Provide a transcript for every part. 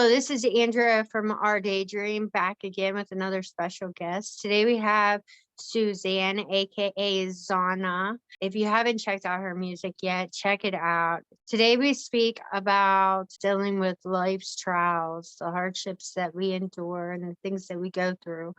Hello, this is Andrea from OurDayDream back again with another special guest. Today we have Suzanne, aka Zahna. If you haven't checked out her music yet, check it out. Today we speak about dealing with life's trials, the hardships that we endure, and the things that we go through,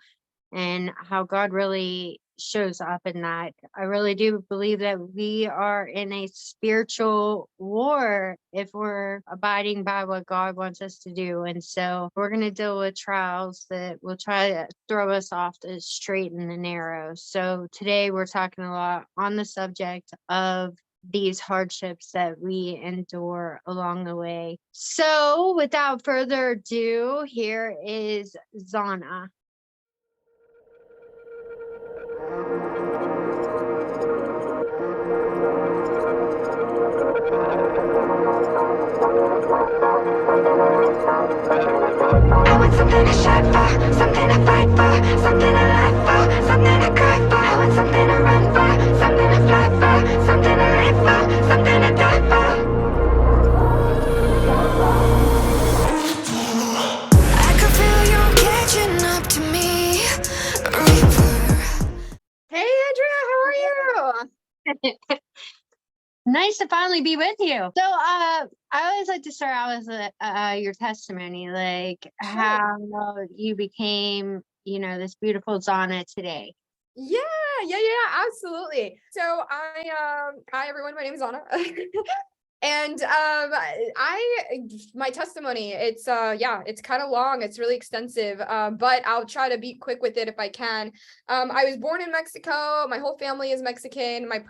and how God really shows up in that. I really do believe that we are in a spiritual war if we're abiding by what God wants us to do. And so we're going to deal with trials that will try to throw us off the straight and the narrow. So today we're talking a lot on the subject of these hardships that we endure along the way. So without further ado, here is Zahna. I want something to strive for, something to fight for, something to live for, something to cry for. I want something to run for, something to fly for, something to live for, something to die for. I can feel you catching up to me, Reaper. Hey, Andrea, how are you? Nice to finally be with you. So, I always like to start out with your testimony, like how you became, this beautiful Zahna today. Yeah, absolutely. So hi everyone, my name is Zahna. And my testimony, it's kind of long, it's really extensive, but I'll try to be quick with it if I can. I was born in Mexico. My whole family is Mexican. My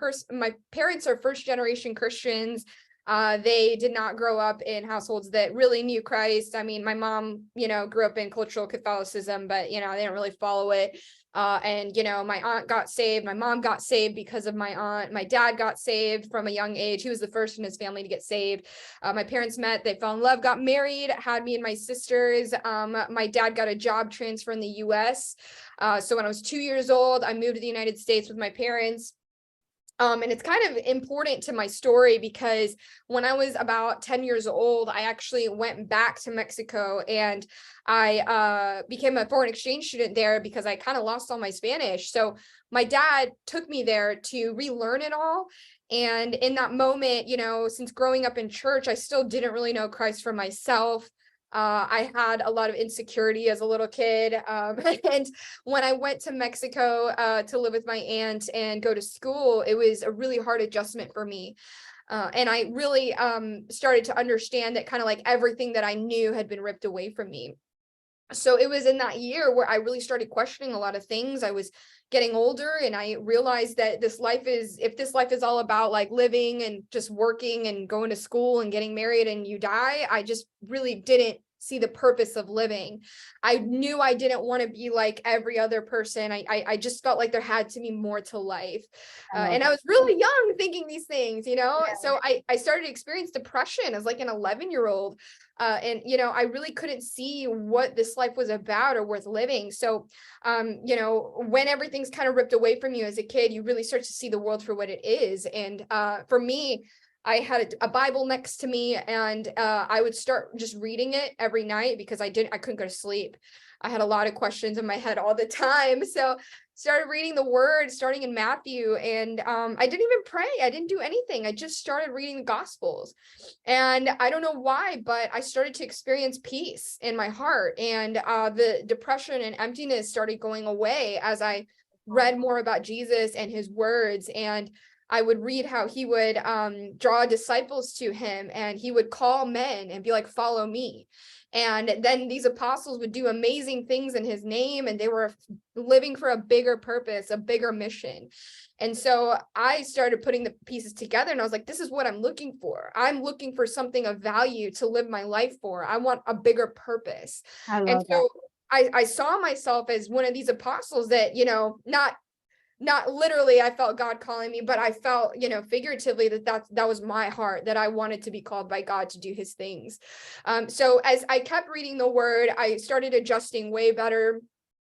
parents are first generation Christians. They did not grow up in households that really knew Christ. I mean, my mom, grew up in cultural Catholicism, but they didn't really follow it. And my aunt got saved. My mom got saved because of my aunt. My dad got saved from a young age. He was the first in his family to get saved. My parents met, they fell in love, got married, had me and my sisters. My dad got a job transfer in the US. So when I was 2 years old, I moved to the United States with my parents. And it's kind of important to my story because when I was about 10 years old, I actually went back to Mexico and I became a foreign exchange student there because I kind of lost all my Spanish. So my dad took me there to relearn it all. And in that moment, since growing up in church, I still didn't really know Christ for myself. I had a lot of insecurity as a little kid. And when I went to Mexico to live with my aunt and go to school, it was a really hard adjustment for me. And I really started to understand that kind of like everything that I knew had been ripped away from me. So it was in that year where I really started questioning a lot of things. I was getting older and I realized that if this life is all about like living and just working and going to school and getting married and you die, I just really didn't see the purpose of living. I knew I didn't want to be like every other person. I just felt like there had to be more to life. And I was really young thinking these things, Yeah. So I started to experience depression as like an 11-year-old. And I really couldn't see what this life was about or worth living. So, when everything's kind of ripped away from you as a kid, you really start to see the world for what it is. And for me, I had a Bible next to me, and I would start just reading it every night because I couldn't go to sleep. I had a lot of questions in my head all the time. So started reading the word, starting in Matthew, and I didn't even pray. I didn't do anything. I just started reading the Gospels. And I don't know why, but I started to experience peace in my heart. And the depression and emptiness started going away as I read more about Jesus and his words. And I would read how he would draw disciples to him, and he would call men and be like, follow me. And then these apostles would do amazing things in his name, and they were living for a bigger purpose, a bigger mission. And so I started putting the pieces together, and I was like, this is what I'm looking for. I'm looking for something of value to live my life for. I want a bigger purpose. And so I saw myself as one of these apostles that, not literally I felt God calling me, but I felt, figuratively that was my heart, that I wanted to be called by God to do his things. So as I kept reading the word, I started adjusting way better.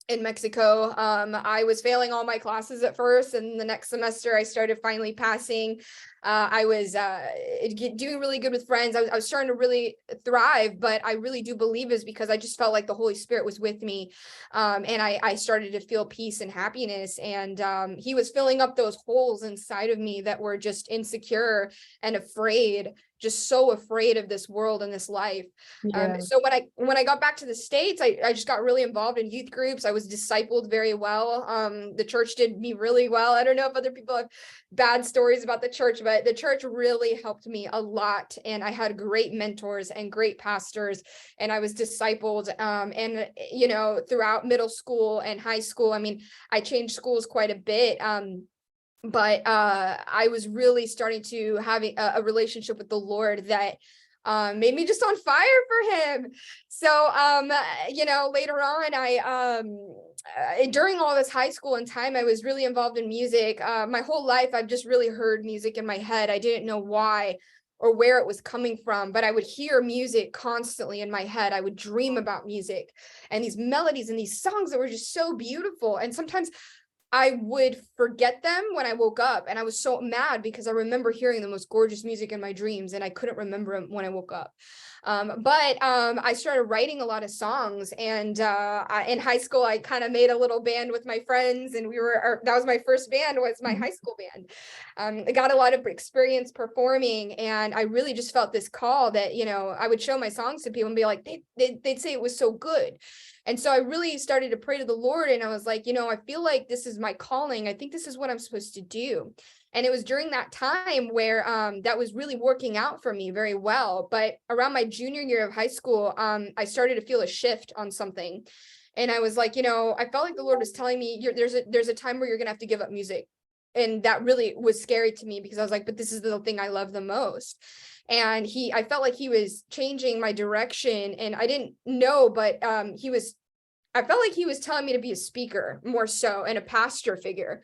in Mexico. I was failing all my classes at first, and the next semester I started finally passing. I was doing really good with friends. I was starting to really thrive, but I really do believe is because I just felt like the Holy Spirit was with me. And I started to feel peace and happiness. And he was filling up those holes inside of me that were just insecure and afraid, just so afraid of this world and this life. Yeah. So when I got back to the States, I just got really involved in youth groups. I was discipled very well. The church did me really well. I don't know if other people have bad stories about the church, but the church really helped me a lot. And I had great mentors and great pastors, and I was discipled. And, you know, throughout middle school and high school, I mean, I changed schools quite a bit. But I was really starting to have a relationship with the Lord that made me just on fire for him. So you know, later on, during all this high school and time, I was really involved in music. My whole life I've just really heard music in my head. I didn't know why or where it was coming from, but I would hear music constantly in my head. I would dream about music and these melodies and these songs that were just so beautiful. And sometimes I would forget them when I woke up, and I was so mad because I remember hearing the most gorgeous music in my dreams, and I couldn't remember them when I woke up. But I started writing a lot of songs, and in high school, I kind of made a little band with my friends, and that was my first band, was my high school band. I got a lot of experience performing, and I really just felt this call that, you know, I would show my songs to people and be like, they'd say it was so good. And so I really started to pray to the Lord, and I was like, you know, I feel like this is my calling. I think this is what I'm supposed to do. And it was during that time where that was really working out for me very well. But around my junior year of high school, I started to feel a shift on something. And I was like, you know, I felt like the Lord was telling me, there's a time where you're going to have to give up music. And that really was scary to me, because I was like, but this is the thing I love the most. And I felt like he was changing my direction, and I didn't know, but I felt like he was telling me to be a speaker more so, and a pastor figure.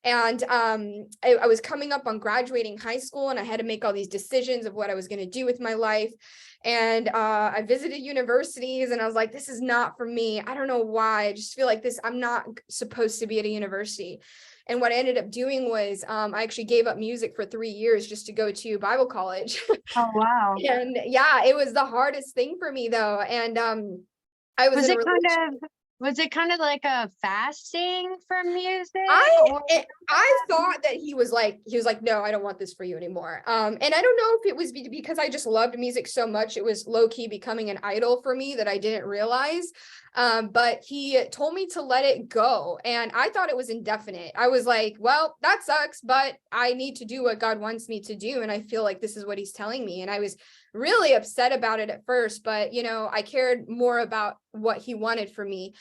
And I was coming up on graduating high school, and I had to make all these decisions of what I was going to do with my life. And I visited universities, and I was like, this is not for me. I don't know why. I just feel like I'm not supposed to be at a university. And what I ended up doing was I actually gave up music for 3 years just to go to Bible college. Oh, wow. And yeah, it was the hardest thing for me though. And I was Was it kind of like a fasting from music? I thought that he was like, no, I don't want this for you anymore. And I don't know if it was because I just loved music so much, it was low key becoming an idol for me that I didn't realize. But he told me to let it go, and I thought it was indefinite. I was like, well, that sucks, but I need to do what God wants me to do, and I feel like this is what he's telling me. And I was really upset about it at first, but you know, I cared more about what he wanted for me.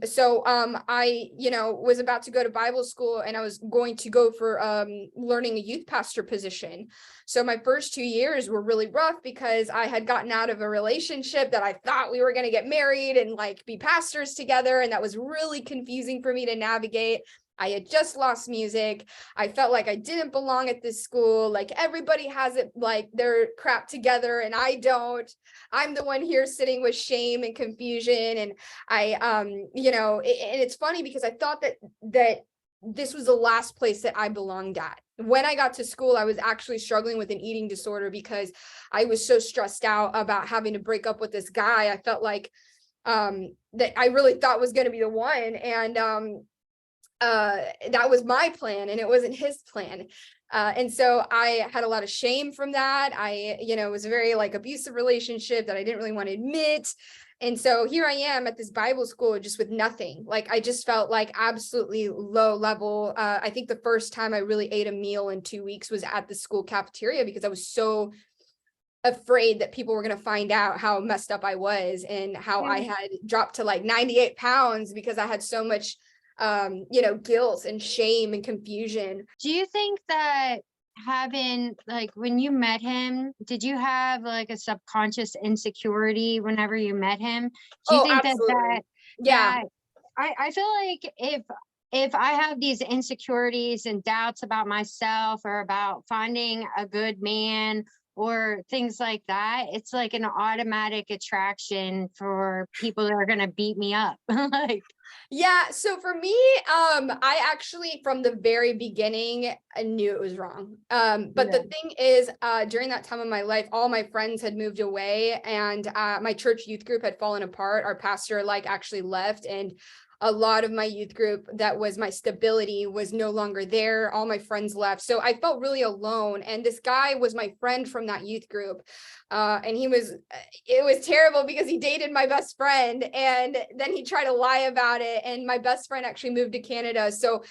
So I, you know, was about to go to Bible school, and I was going to go for learning a youth pastor position. So my first 2 years were really rough because I had gotten out of a relationship that I thought we were going to get married and like be pastors together. And that was really confusing for me to navigate. I had just lost music. I felt like I didn't belong at this school. Like everybody has it, like their crap together, and I don't. I'm the one here sitting with shame and confusion. And I, you know, and it's funny because I thought that this was the last place that I belonged at. When I got to school, I was actually struggling with an eating disorder because I was so stressed out about having to break up with this guy. I felt like that I really thought was going to be the one. And that was my plan, and it wasn't his plan. And so I had a lot of shame from that. You know, it was a very like abusive relationship that I didn't really want to admit. And so here I am at this Bible school just with nothing. Like I just felt like absolutely low level. I think the first time I really ate a meal in 2 weeks was at the school cafeteria, because I was so afraid that people were going to find out how messed up I was, and how I had dropped to like 98 pounds because I had so much you know, guilt and shame and confusion. Do you think that having, like, when you met him, did you have like a subconscious insecurity whenever you met him? Do you think Absolutely. Yeah. I feel like if I have these insecurities and doubts about myself or about finding a good man or things like that, it's like an automatic attraction for people that are going to beat me up. Like, Yeah, so for me, I actually from the very beginning I knew it was wrong. But the thing is, during that time of my life, all my friends had moved away, and my church youth group had fallen apart. Our pastor like actually left, and a lot of my youth group that was my stability was no longer there. All my friends left, so I felt really alone. And this guy was my friend from that youth group, and it was terrible because he dated my best friend, and then he tried to lie about it, and my best friend actually moved to Canada, so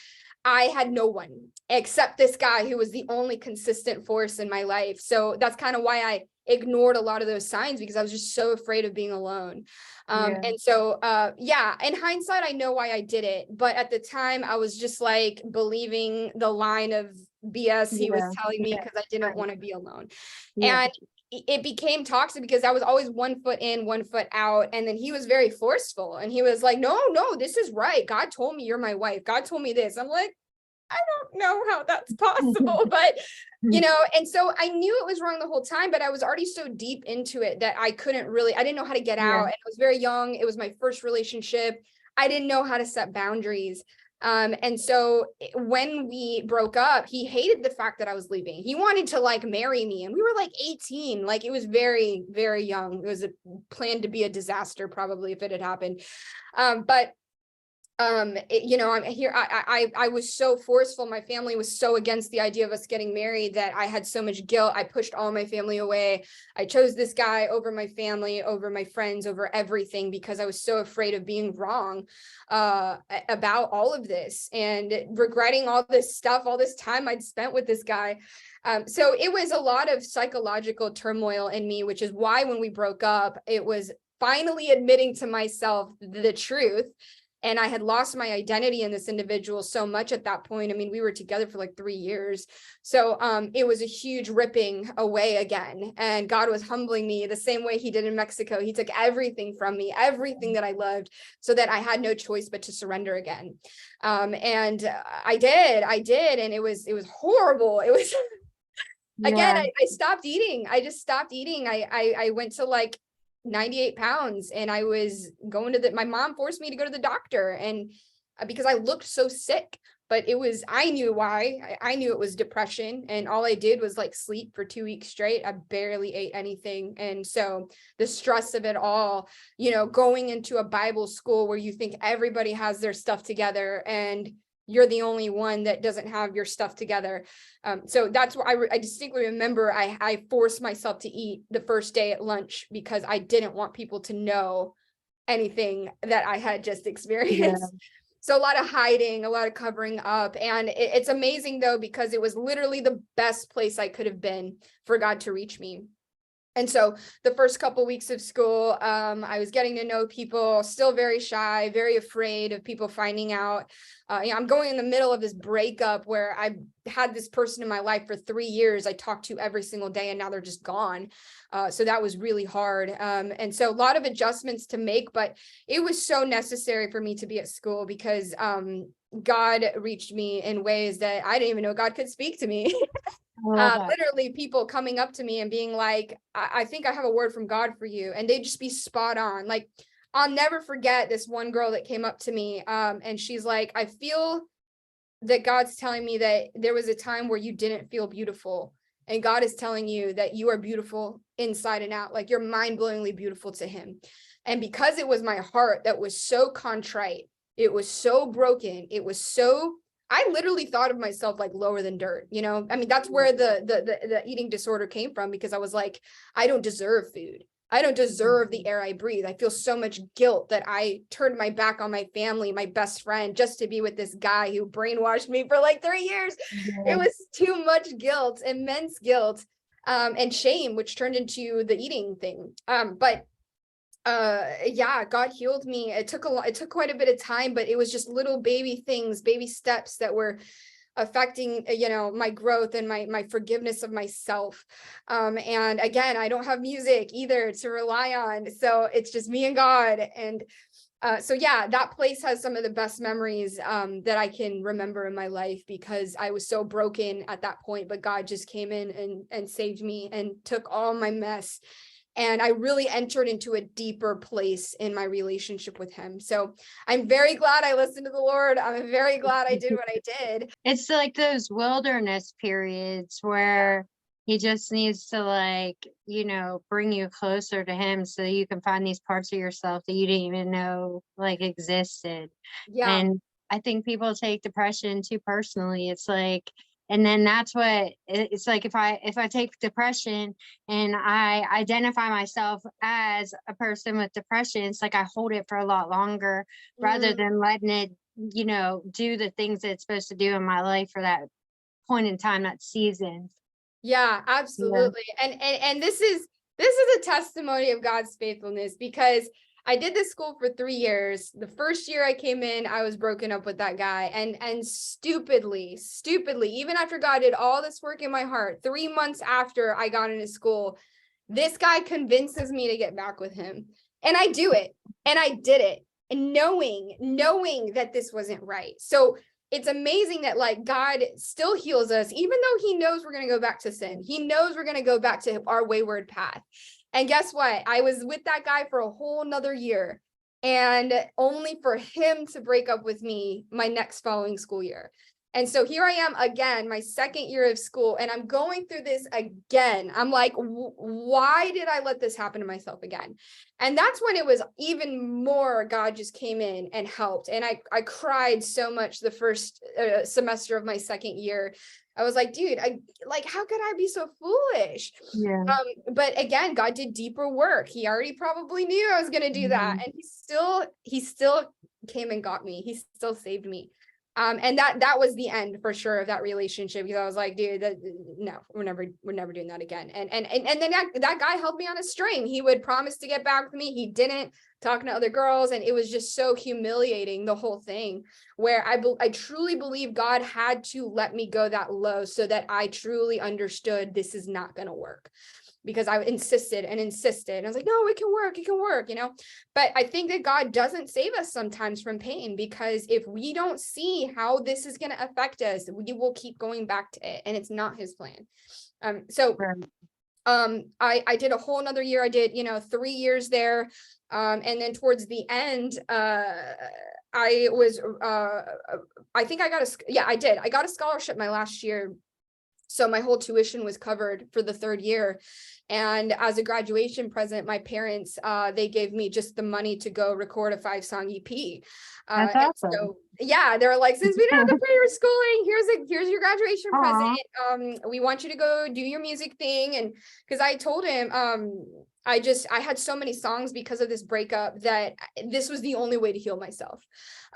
I had no one except this guy who was the only consistent force in my life. So that's kind of why I ignored a lot of those signs, because I was just so afraid of being alone. And so yeah, in hindsight I know why I did it, but at the time I was just like believing the line of BS he was telling me because I didn't want to be alone. And it became toxic because I was always 1 foot in, 1 foot out. And then he was very forceful, and he was like, no, this is right. God told me you're my wife. God told me this. I'm like, I don't know how that's possible, but and so I knew it was wrong the whole time, but I was already so deep into it that I didn't know how to get out. And I was very young. It was my first relationship. I didn't know how to set boundaries. And so when we broke up, he hated the fact that I was leaving. He wanted to like marry me, and we were like 18. Like it was very, very young. It was a planned to be a disaster probably if it had happened. But I'm here. I was so forceful. My family was so against the idea of us getting married that I had so much guilt. I pushed all my family away. I chose this guy over my family, over my friends, over everything, because I was so afraid of being wrong about all of this and regretting all this stuff, all this time I'd spent with this guy. So it was a lot of psychological turmoil in me, which is why when we broke up, it was finally admitting to myself the truth. And I had lost my identity in this individual so much at that point. I mean, we were together for like 3 years. So it was a huge ripping away again. And God was humbling me the same way he did in Mexico. He took everything from me, everything that I loved, so that I had no choice but to surrender again. And I did. And it was horrible. It was, again, I stopped eating. I just stopped eating. I went to like 98 pounds, and I was going to my mom forced me to go to the doctor, and because I looked so sick, but I knew why. I knew it was depression, and all I did was like sleep for 2 weeks straight. I barely ate anything. And so the stress of it all, going into a Bible school where you think everybody has their stuff together and you're the only one that doesn't have your stuff together. So that's why I distinctly remember I forced myself to eat the first day at lunch because I didn't want people to know anything that I had just experienced. So a lot of hiding, a lot of covering up. And it's amazing though, because it was literally the best place I could have been for God to reach me. And so the first couple of weeks of school, I was getting to know people, still very shy, very afraid of people finding out. I'm going in the middle of this breakup where I had this person in my life for 3 years I talked to every single day, and now they're just gone. So that was really hard. And so a lot of adjustments to make, but it was so necessary for me to be at school because God reached me in ways that I didn't even know God could speak to me. Literally people coming up to me and being like, I think I have a word from God for you. And they'd just be spot on. Like, I'll never forget this one girl that came up to me. And she's like, I feel that God's telling me that there was a time where you didn't feel beautiful. And God is telling you that you are beautiful inside and out. Like, you're mind-blowingly beautiful to him. And because it was my heart that was so contrite, it was so broken, I literally thought of myself like lower than dirt, I mean, that's where the eating disorder came from, because I was like, I don't deserve food. I don't deserve the air I breathe. I feel so much guilt that I turned my back on my family, my best friend, just to be with this guy who brainwashed me for like 3 years. It was too much guilt, immense guilt, and shame, which turned into the eating thing. But yeah, God healed me. It took quite a bit of time, but it was just little baby things, baby steps that were affecting, my growth and my forgiveness of myself. And again, I don't have music either to rely on. So it's just me and God. And so yeah, that place has some of the best memories that I can remember in my life, because I was so broken at that point, but God just came in and saved me and took all my mess And I really entered into a deeper place in my relationship with him. So I'm very glad I listened to the Lord. I'm very glad I did what I did. It's like those wilderness periods where he just needs to, like, bring you closer to him so you can find these parts of yourself that you didn't even know like existed. Yeah. And I think people take depression too personally. It's like, and then that's what it's like, if I take depression and I identify myself as a person with depression, it's like I hold it for a lot longer rather Mm, than letting it, do the things that it's supposed to do in my life for that point in time, that season. yeah, Yeah. absolutely. And this is a testimony of God's faithfulness, because I did this school for 3 years. The first year I came in, I was broken up with that guy, and stupidly, even after God did all this work in my heart, 3 months after I got into school, this guy convinces me to get back with him. And I do it. And I did it. And knowing that this wasn't right. So it's amazing that like God still heals us, even though he knows we're going to go back to sin. He knows we're going to go back to our wayward path. And guess what? I was with that guy for a whole nother year, and only for him to break up with me my next following school year. And so here I am again, my second year of school, and I'm going through this again. I'm like, why did I let this happen to myself again? And that's when it was even more, God just came in and helped. And I cried so much the first semester of my second year. I was like, dude, how could I be so foolish? Yeah. But again, God did deeper work. He already probably knew I was going to do that. And he still came and got me. He still saved me. And that was the end for sure of that relationship, because I was like, dude, no, we're never doing that again. And then that guy held me on a string. He would promise to get back with me. He didn't, talking to other girls. And it was just so humiliating, the whole thing, where I truly believe God had to let me go that low so that I truly understood this is not going to work. Because I insisted and insisted. And I was like, no, it can work, But I think that God doesn't save us sometimes from pain, because if we don't see how this is going to affect us, we will keep going back to it, and it's not his plan. I did a whole nother year. I did, 3 years there. And then towards the end, I think I did. I got a scholarship my last year. So my whole tuition was covered for the third year. And as a graduation present, my parents, they gave me just the money to go record a 5-song EP. That's And awesome. so, yeah, they were like, since we didn't have to pay your schooling, here's your graduation present. We want you to go do your music thing. And because I told him, I had so many songs because of this breakup that this was the only way to heal myself.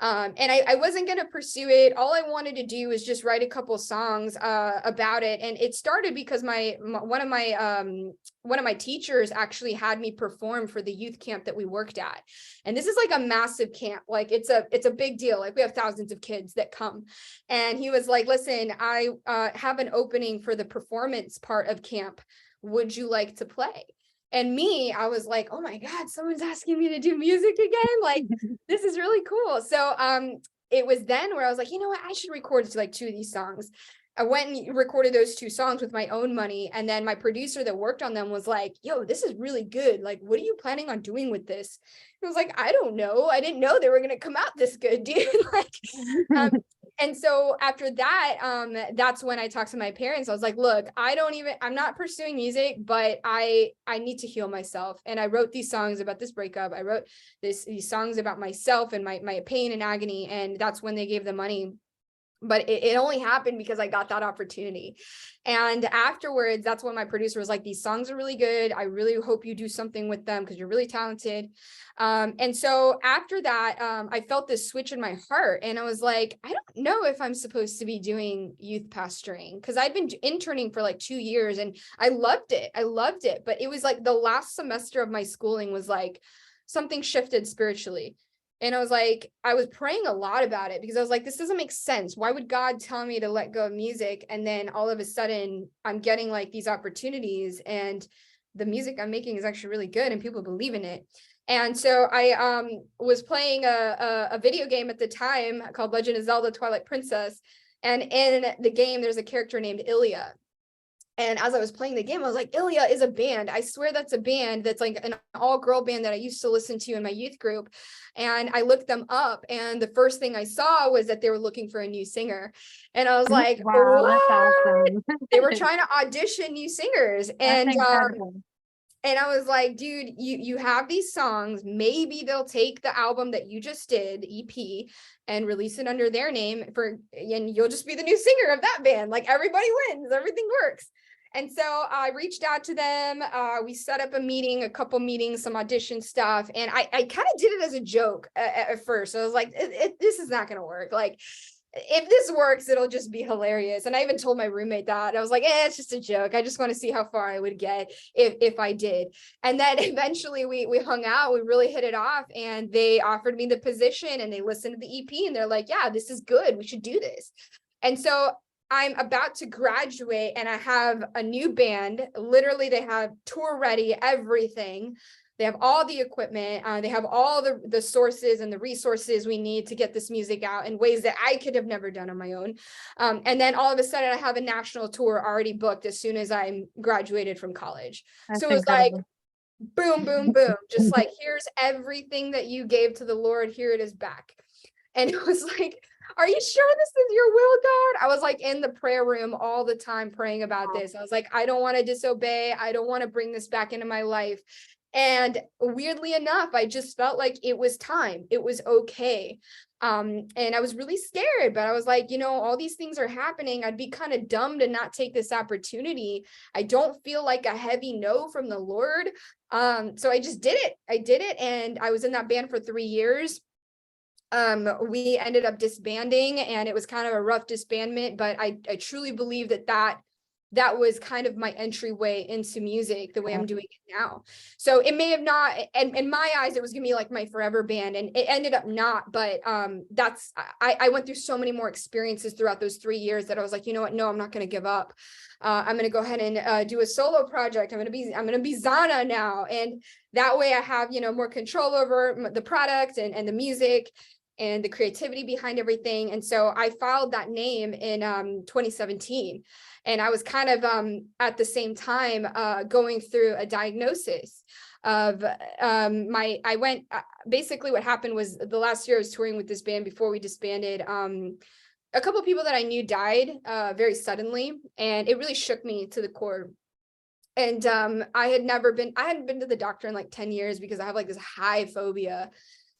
And I wasn't going to pursue it. All I wanted to do was just write a couple songs about it. And it started because one of my teachers actually had me perform for the youth camp that we worked at. And this is like a massive camp. Like it's a big deal. Like we have thousands of kids that come. And he was like, listen, I have an opening for the performance part of camp. Would you like to play? And I was like, oh my God, someone's asking me to do music again. Like, this is really cool. So it was then where I was like, you know what, I should record like 2 of these songs. I went and recorded those 2 songs with my own money. And then my producer that worked on them was like, yo, this is really good. Like, what are you planning on doing with this? I was like, I don't know. I didn't know they were going to come out this good, dude. And so after that, that's when I talked to my parents. I was like, look, I'm not pursuing music, but I need to heal myself. And I wrote these songs about this breakup. I wrote these songs about myself and my pain and agony. And that's when they gave the money. But it only happened because I got that opportunity. And afterwards, that's when my producer was like, these songs are really good. I really hope you do something with them because you're really talented. And so after that, I felt this switch in my heart. And I was like, I don't know if I'm supposed to be doing youth pastoring, because I'd been interning for like 2 years and I loved it. But it was like the last semester of my schooling was like something shifted spiritually. And I was like, I was praying a lot about it because I was like, this doesn't make sense. Why would God tell me to let go of music? And then all of a sudden I'm getting like these opportunities, and the music I'm making is actually really good and people believe in it. And so I was playing a video game at the time called Legend of Zelda Twilight Princess. And in the game, there's a character named Ilya. And as I was playing the game, I was like, Ilya is a band. I swear that's a band that's like an all-girl band that I used to listen to in my youth group. And I looked them up, and the first thing I saw was that they were looking for a new singer. And I was like, Wow, that's what? awesome. They were trying to audition new singers. That's And incredible. and I was like, dude, you have these songs. Maybe they'll take the album that you just did, the EP, and release it under their name and you'll just be the new singer of that band. Like, everybody wins, everything works. And so I reached out to them. We set up a couple meetings, some audition stuff. And I kind of did it as a joke at first. I was like, this is not going to work. Like, if this works, it'll just be hilarious. And I even told my roommate that. I was like, it's just a joke. I just want to see how far I would get if I did. And then eventually we hung out, we really hit it off, and they offered me the position, and they listened to the EP, and they're like, yeah, this is good. We should do this. And so I'm about to graduate, and I have a new band. Literally, they have tour ready, everything. They have all the equipment. They have all the sources and the resources we need to get this music out in ways that I could have never done on my own. And then all of a sudden, I have a national tour already booked as soon as I'm graduated from college. That's So it was like, incredible. boom, boom, boom. Just like, here's everything that you gave to the Lord. Here it is back. And it was like, are you sure this is your will, God? I was like in the prayer room all the time praying about this. I was like, I don't want to disobey. I don't want to bring this back into my life. And weirdly enough, I just felt like it was time. It was okay. And I was really scared, but I was like, all these things are happening. I'd be kind of dumb to not take this opportunity. I don't feel like a heavy no from the Lord. So I just did it. I did it. And I was in that band for 3 years. We ended up disbanding, and it was kind of a rough disbandment, but I truly believe that was kind of my entryway into music, the way I'm doing it now. So it may have not, and in my eyes, it was gonna be like my forever band, and it ended up not, but I went through so many more experiences throughout those 3 years that I was like, you know what, no, I'm not gonna give up. I'm gonna go ahead and do a solo project. I'm gonna be Zahna now. And that way I have, more control over the product and the music and the creativity behind everything. And so I filed that name in 2017. And I was kind of at the same time going through a diagnosis of basically what happened was the last year I was touring with this band before we disbanded. A couple of people that I knew died very suddenly, and it really shook me to the core. And I hadn't been to the doctor in like 10 years because I have like this high phobia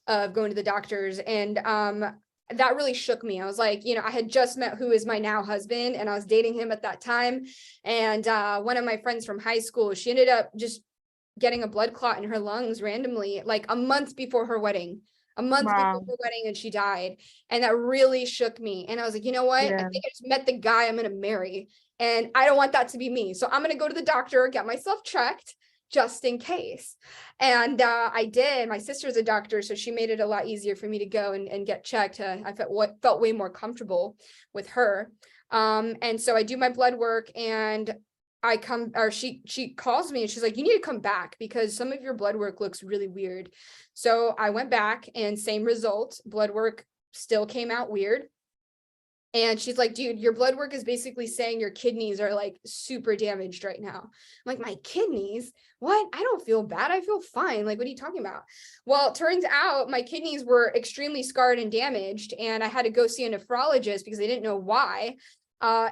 of going to the doctors. And that really shook me. I was like, I had just met who is my now husband, and I was dating him at that time. And one of my friends from high school, she ended up just getting a blood clot in her lungs randomly, like a month before her wedding. Before her wedding, and she died. And that really shook me. And I was like, you know what? I think I just met the guy I'm going to marry. And I don't want that to be me. So I'm going to go to the doctor, get myself checked just in case. And I did. My sister's a doctor, so she made it a lot easier for me to go and get checked. I felt way more comfortable with her. And so I do my blood work, and she calls me and she's like, you need to come back because some of your blood work looks really weird. So I went back, and same result, blood work still came out weird. And she's like, dude, your blood work is basically saying your kidneys are like super damaged right now. I'm like, my kidneys? What? I don't feel bad. I feel fine. Like, what are you talking about? Well, it turns out my kidneys were extremely scarred and damaged, and I had to go see a nephrologist because they didn't know why.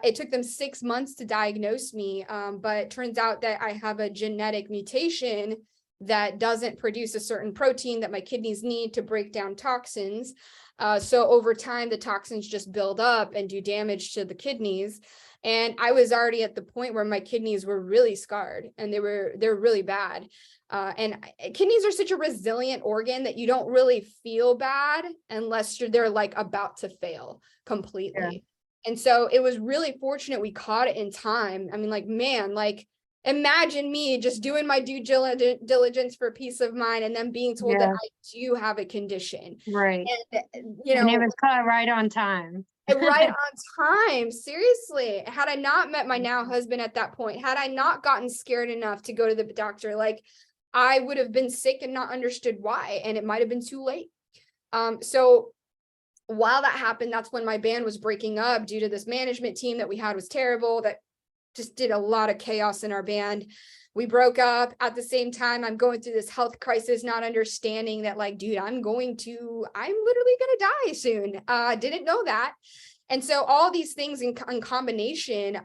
It took them 6 months to diagnose me, but it turns out that I have a genetic mutation that doesn't produce a certain protein that my kidneys need to break down toxins. So over time, the toxins just build up and do damage to the kidneys. And I was already at the point where my kidneys were really scarred, and they're really bad. And kidneys are such a resilient organ that you don't really feel bad unless they're like about to fail completely. Yeah. And so it was really fortunate we caught it in time. I mean, like, man, like, imagine me just doing my due diligence for peace of mind, and then being told that I do have a condition. Right. And it was caught right on time. Right on time. Seriously. Had I not met my now husband at that point, had I not gotten scared enough to go to the doctor, like, I would have been sick and not understood why, and it might have been too late. So while that happened, that's when my band was breaking up due to this management team that we had was terrible, that just did a lot of chaos in our band. We broke up at the same time. I'm going through this health crisis, not understanding that, like, dude, I'm literally gonna die soon. Didn't know that. And so all these things in combination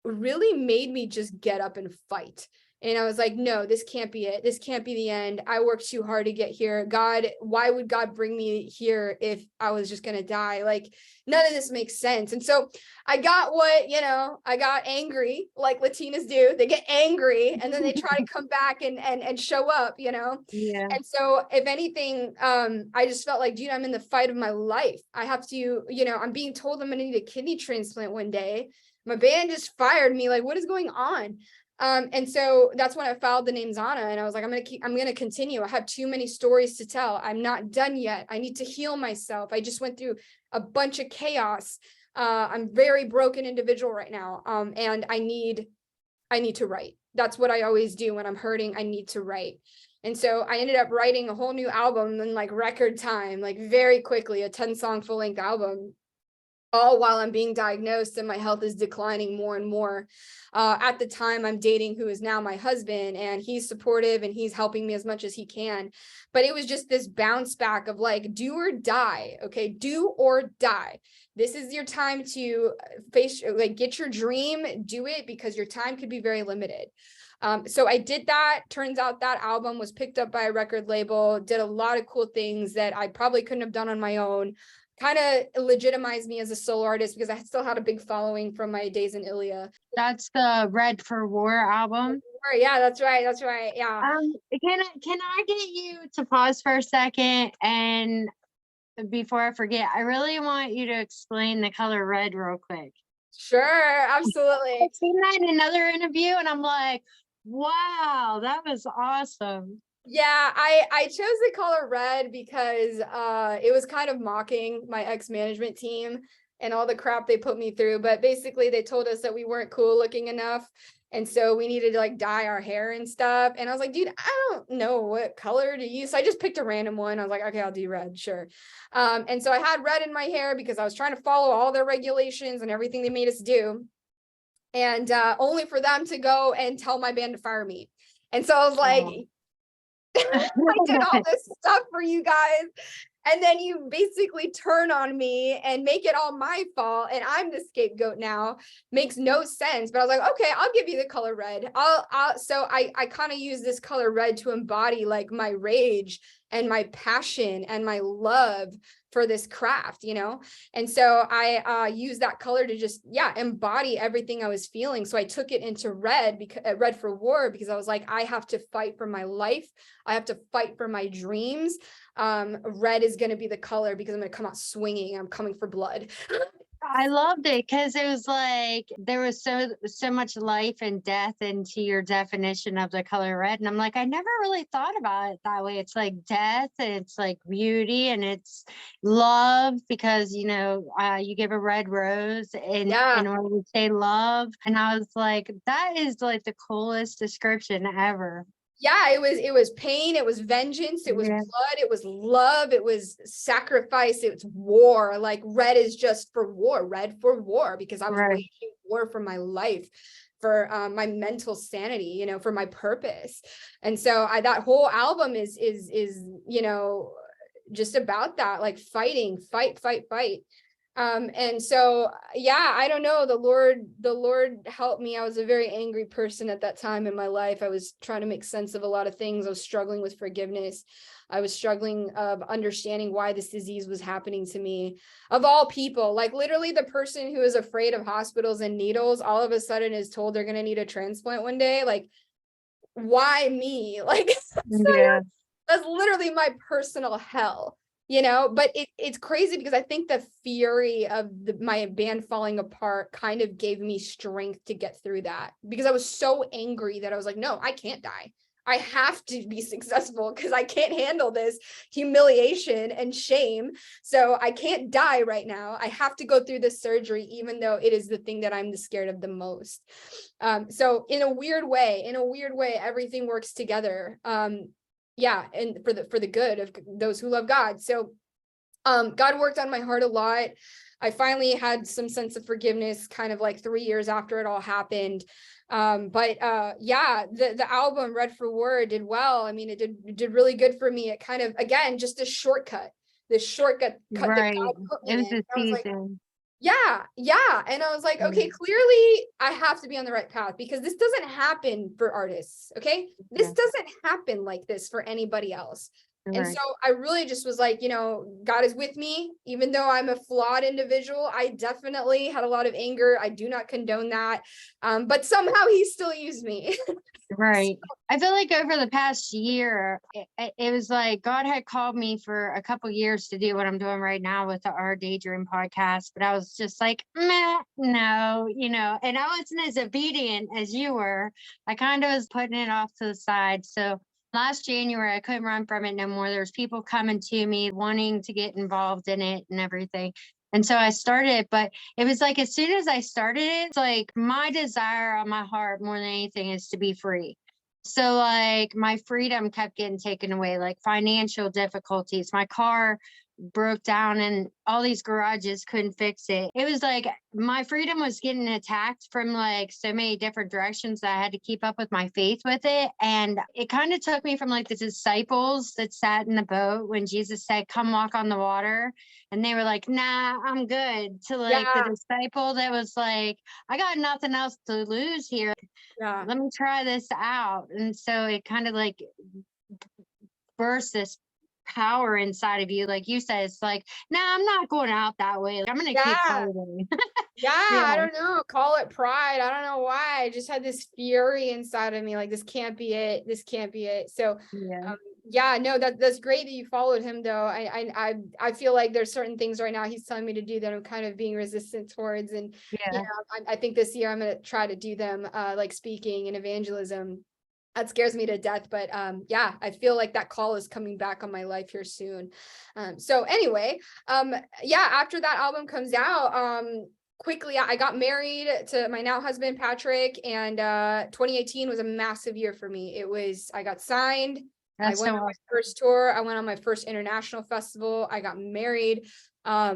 really made me just get up and fight. And I was like, no, this can't be it. This can't be the end. I worked too hard to get here. God, why would God bring me here if I was just going to die? Like, none of this makes sense. And so I got I got angry, like Latinas do. They get angry and then they try to come back and show up, Yeah. And so if anything, I just felt like, dude, I'm in the fight of my life. I have to, I'm being told I'm going to need a kidney transplant one day. My band just fired me. Like, what is going on? And so that's when I filed the name Zahna, and I was like, I'm going to continue. I have too many stories to tell. I'm not done yet. I need to heal myself. I just went through a bunch of chaos. I'm very broken individual right now. And I need to write. That's what I always do when I'm hurting. I need to write. And so I ended up writing a whole new album in like record time, like very quickly, a 10-song full-length album, all while I'm being diagnosed and my health is declining more and more. At the time, I'm dating who is now my husband, and he's supportive and he's helping me as much as he can. But it was just this bounce back of like, do or die. Okay, do or die. This is your time to get your dream, do it, because your time could be very limited. So I did that. Turns out that album was picked up by a record label, did a lot of cool things that I probably couldn't have done on my own. Kind of legitimized me as a solo artist because I still had a big following from my days in Ilya. That's the Red for War album. Yeah, that's right. That's right. Yeah. Can I get you to pause for a second? And before I forget, I really want you to explain the color red real quick. Sure, absolutely. I've seen that in another interview, and I'm like, wow, that was awesome. Yeah, I chose the color red because it was kind of mocking my ex-management team and all the crap they put me through. But basically they told us that we weren't cool looking enough. And so we needed to like dye our hair and stuff. And I was like, dude, I don't know what color to use. So I just picked a random one. I was like, okay, I'll do red, sure. And so I had red in my hair because I was trying to follow all their regulations and everything they made us do. And only for them to go and tell my band to fire me. And so I was like, I did all this stuff for you guys, and then you basically turn on me and make it all my fault, and I'm the scapegoat now. Makes no sense. But I was like, okay, I'll give you the color red. So I kind of use this color red to embody like my rage and my passion and my love for this craft, And so I use that color to just, embody everything I was feeling. So I took it into red, because red for war, because I was like, I have to fight for my life. I have to fight for my dreams. Red is going to be the color because I'm going to come out swinging. I'm coming for blood. I loved it because it was like there was so much life and death into your definition of the color red. And I'm like, I never really thought about it that way. It's like death, it's like beauty, and it's love because, you give a red rose in order to say love. And I was like, that is like the coolest description ever. Yeah, it was pain, it was vengeance, it was blood, it was love, it was sacrifice, it was war. Like red is just for war, red for war, because I was waging war for my life, for my mental sanity, for my purpose. And so that whole album is just about that, like fighting, fight. And so, I don't know, the Lord helped me. I was a very angry person at that time in my life. I was trying to make sense of a lot of things. I was struggling with forgiveness. I was struggling of understanding why this disease was happening to me. Of all people, like literally the person who is afraid of hospitals and needles, all of a sudden is told they're going to need a transplant one day. Like, why me? Like, that's literally my personal hell. But it's crazy because I think the fury of my band falling apart kind of gave me strength to get through that, because I was so angry that I was like, no, I can't die. I have to be successful because I can't handle this humiliation and shame. So I can't die right now. I have to go through this surgery, even though it is the thing that I'm scared of the most. So in a weird way, everything works together. And for the good of those who love God. So God worked on my heart a lot. I finally had some sense of forgiveness kind of like 3 years after it all happened. Yeah, the album Read for Word did well. I mean, it did really good for me. It kind of, again, just a shortcut, this shortcut cut that Right. God put It me was in. a I was like, season. yeah. And I was like, okay, clearly I have to be on the right path, because this doesn't happen for artists. Okay. This Yeah. doesn't happen like this for anybody else. And Right. so I really just was like, God is with me, even though I'm a flawed individual. I definitely had a lot of anger. I do not condone that. But somehow he still used me. Right. I feel like over the past year, it was like God had called me for a couple years to do what I'm doing right now with the Our Daydream podcast. But I was just like, meh, no, and I wasn't as obedient as you were. I kind of was putting it off to the side. So last January, I couldn't run from it no more. There's people coming to me wanting to get involved in it and everything. And so I started, but it was like as soon as I started it, it's like my desire on my heart more than anything is to be free. So like my freedom kept getting taken away, like financial difficulties. My car broke down and all these garages couldn't fix it. It was like my freedom was getting attacked from like so many different directions that I had to keep up with my faith with it. And it kind of took me from like the disciples that sat in the boat when Jesus said, come walk on the water. And they were like, nah, I'm good. To like the disciple that was like, I got nothing else to lose here. Yeah. Let me try this out. And so it kind of like burst this power inside of you. Like you said, it's like, nah, I'm not going out that way. Like, I'm going to keep fighting. I don't know. Call it pride. I don't know why. I just had this fury inside of me. Like, this can't be it. This can't be it. So, no, that's great that you followed him though. I feel like there's certain things right now he's telling me to do that I'm kind of being resistant towards. And I think this year I'm going to try to do them, like speaking and evangelism. That scares me to death, but I feel like that call is coming back on my life here soon. So anyway, after that album comes out, quickly I got married to my now husband Patrick, and 2018 was a massive year for me. I got signed. I went on my first tour. I went on my first international festival. I got married. I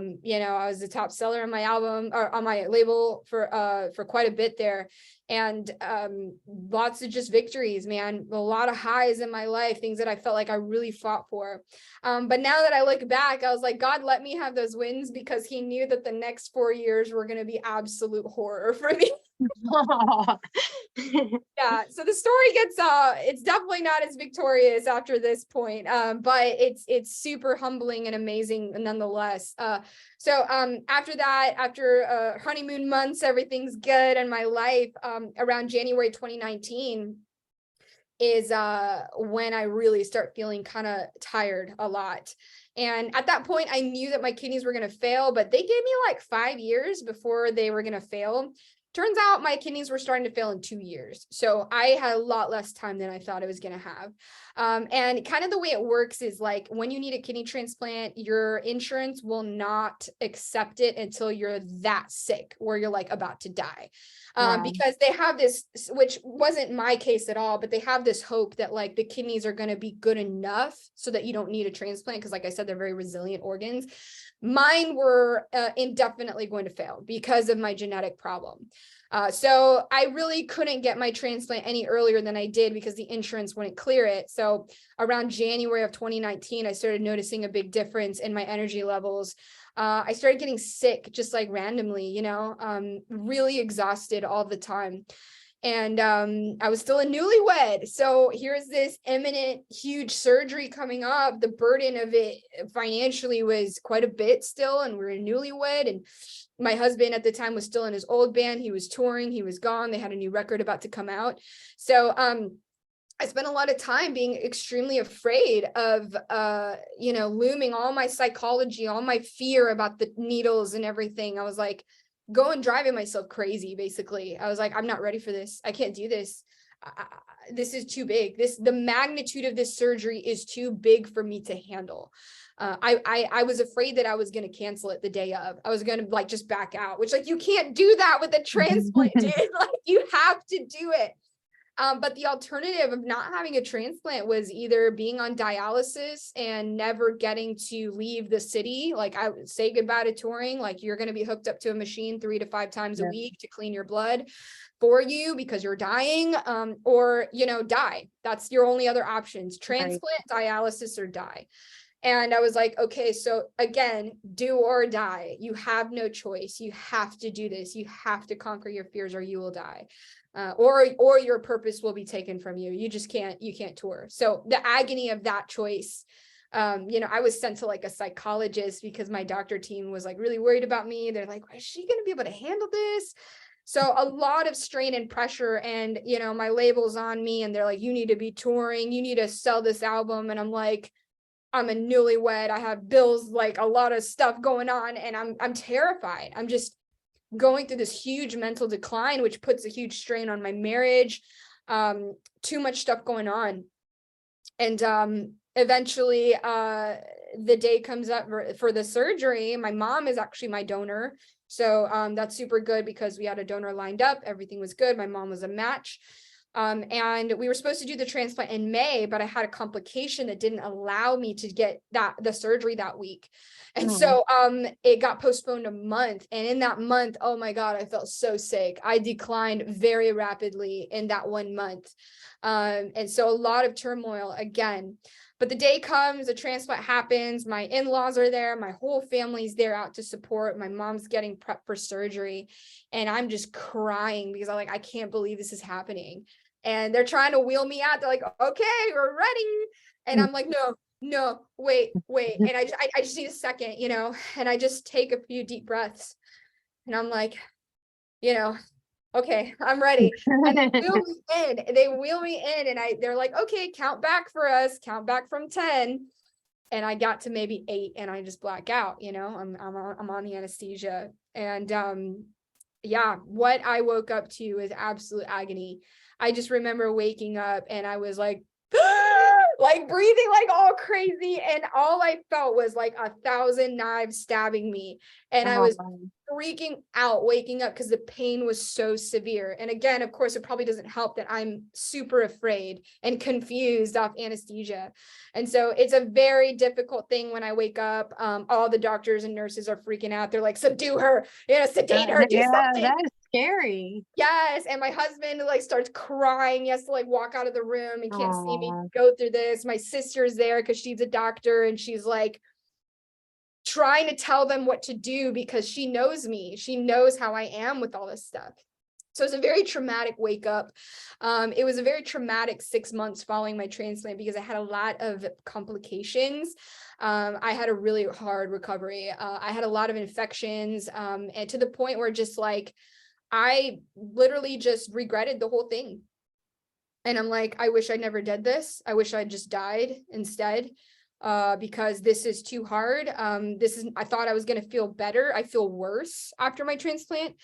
was the top seller on my album or on my label for quite a bit there. And lots of just victories, man, a lot of highs in my life, things that I felt like I really fought for. But now that I look back, I was like, God let me have those wins because he knew that the next 4 years were going to be absolute horror for me. So the story gets it's definitely not as victorious after this point, but it's super humbling and amazing nonetheless. So after that, after honeymoon months, everything's good in my life. Around January 2019 is when I really start feeling kind of tired a lot. And at that point, I knew that my kidneys were going to fail, but they gave me like 5 years before they were going to fail. Turns out my kidneys were starting to fail in 2 years. So I had a lot less time than I thought I was going to have. And kind of the way it works is like when you need a kidney transplant, your insurance will not accept it until you're that sick where you're like about to die. Because they have this, which wasn't my case at all, but they have this hope that like the kidneys are going to be good enough so that you don't need a transplant. Because like I said, they're very resilient organs. Mine were indefinitely going to fail because of my genetic problem. So I really couldn't get my transplant any earlier than I did because the insurance wouldn't clear it. So around January of 2019, I started noticing a big difference in my energy levels. I started getting sick just like randomly, really exhausted all the time. And I was still a newlywed. So here's this imminent, huge surgery coming up. The burden of it financially was quite a bit still. And we were newlywed. And my husband at the time was still in his old band. He was touring. He was gone. They had a new record about to come out. So I spent a lot of time being extremely afraid of, looming all my psychology, all my fear about the needles and everything. I was like, going driving myself crazy. Basically, I was like, I'm not ready for this. I can't do this. This is too big. The magnitude of this surgery is too big for me to handle. I was afraid that I was going to cancel it the day of. I was going to like just back out, which like you can't do that with a transplant, dude. Like you have to do it. But the alternative of not having a transplant was either being on dialysis and never getting to leave the city. Like, I would say goodbye to touring. Like, you're going to be hooked up to a machine 3 to 5 times a week to clean your blood for you because you're dying, or, you know, die. That's your only other options: transplant, dialysis, or die. And I was like, okay, so again, do or die. You have no choice. You have to do this. You have to conquer your fears or you will die. Or your purpose will be taken from you. You just can't tour. So the agony of that choice, you know, I was sent to like a psychologist because my doctor team was like really worried about me. They're like, is she going to be able to handle this? So a lot of strain and pressure, and, you know, my label's on me, and they're like, you need to be touring, you need to sell this album. And I'm like, I'm a newlywed, I have bills, like a lot of stuff going on, and I'm terrified. I'm just going through this huge mental decline, which puts a huge strain on my marriage. Too much stuff going on. And eventually the day comes up for the surgery. My mom is actually my donor. So that's super good because we had a donor lined up. Everything was good. My mom was a match. And we were supposed to do the transplant in May, but I had a complication that didn't allow me to get the surgery that week. And so it got postponed a month. And in that month, oh my God, I felt so sick. I declined very rapidly in that 1 month. And so a lot of turmoil again. But the day comes, the transplant happens, my in-laws are there, my whole family's there out to support. My mom's getting prepped for surgery, and I'm just crying because I'm like, I can't believe this is happening. And they're trying to wheel me out. They're like, okay, we're ready. And I'm like, no, wait. And I just need a second, you know, and I just take a few deep breaths. And I'm like, you know, okay, I'm ready. And they wheel me in and they're like, okay, count back for us, count back from 10. And I got to maybe 8 and I just black out, you know, I'm on the anesthesia. And yeah, what I woke up to is absolute agony. I just remember waking up and I was like, like breathing like all crazy. And all I felt was like 1,000 knives stabbing me. And I was freaking out waking up because the pain was so severe. And again, of course, it probably doesn't help that I'm super afraid and confused off anesthesia. And so it's a very difficult thing when I wake up. All the doctors and nurses are freaking out. They're like, subdue her, you know, sedate her, do something. That is scary. Yes. And my husband like starts crying. He has to like walk out of the room and can't see me go through this. My sister's there because she's a doctor and she's like trying to tell them what to do because she knows me. She knows how I am with all this stuff. So it's a very traumatic wake up. It was a very traumatic 6 months following my transplant because I had a lot of complications. I had a really hard recovery. I had a lot of infections, and to the point where just like, I literally just regretted the whole thing. And I'm like, I wish I never did this. I wish I just died instead, because this is too hard. I thought I was going to feel better. I feel worse after my transplant.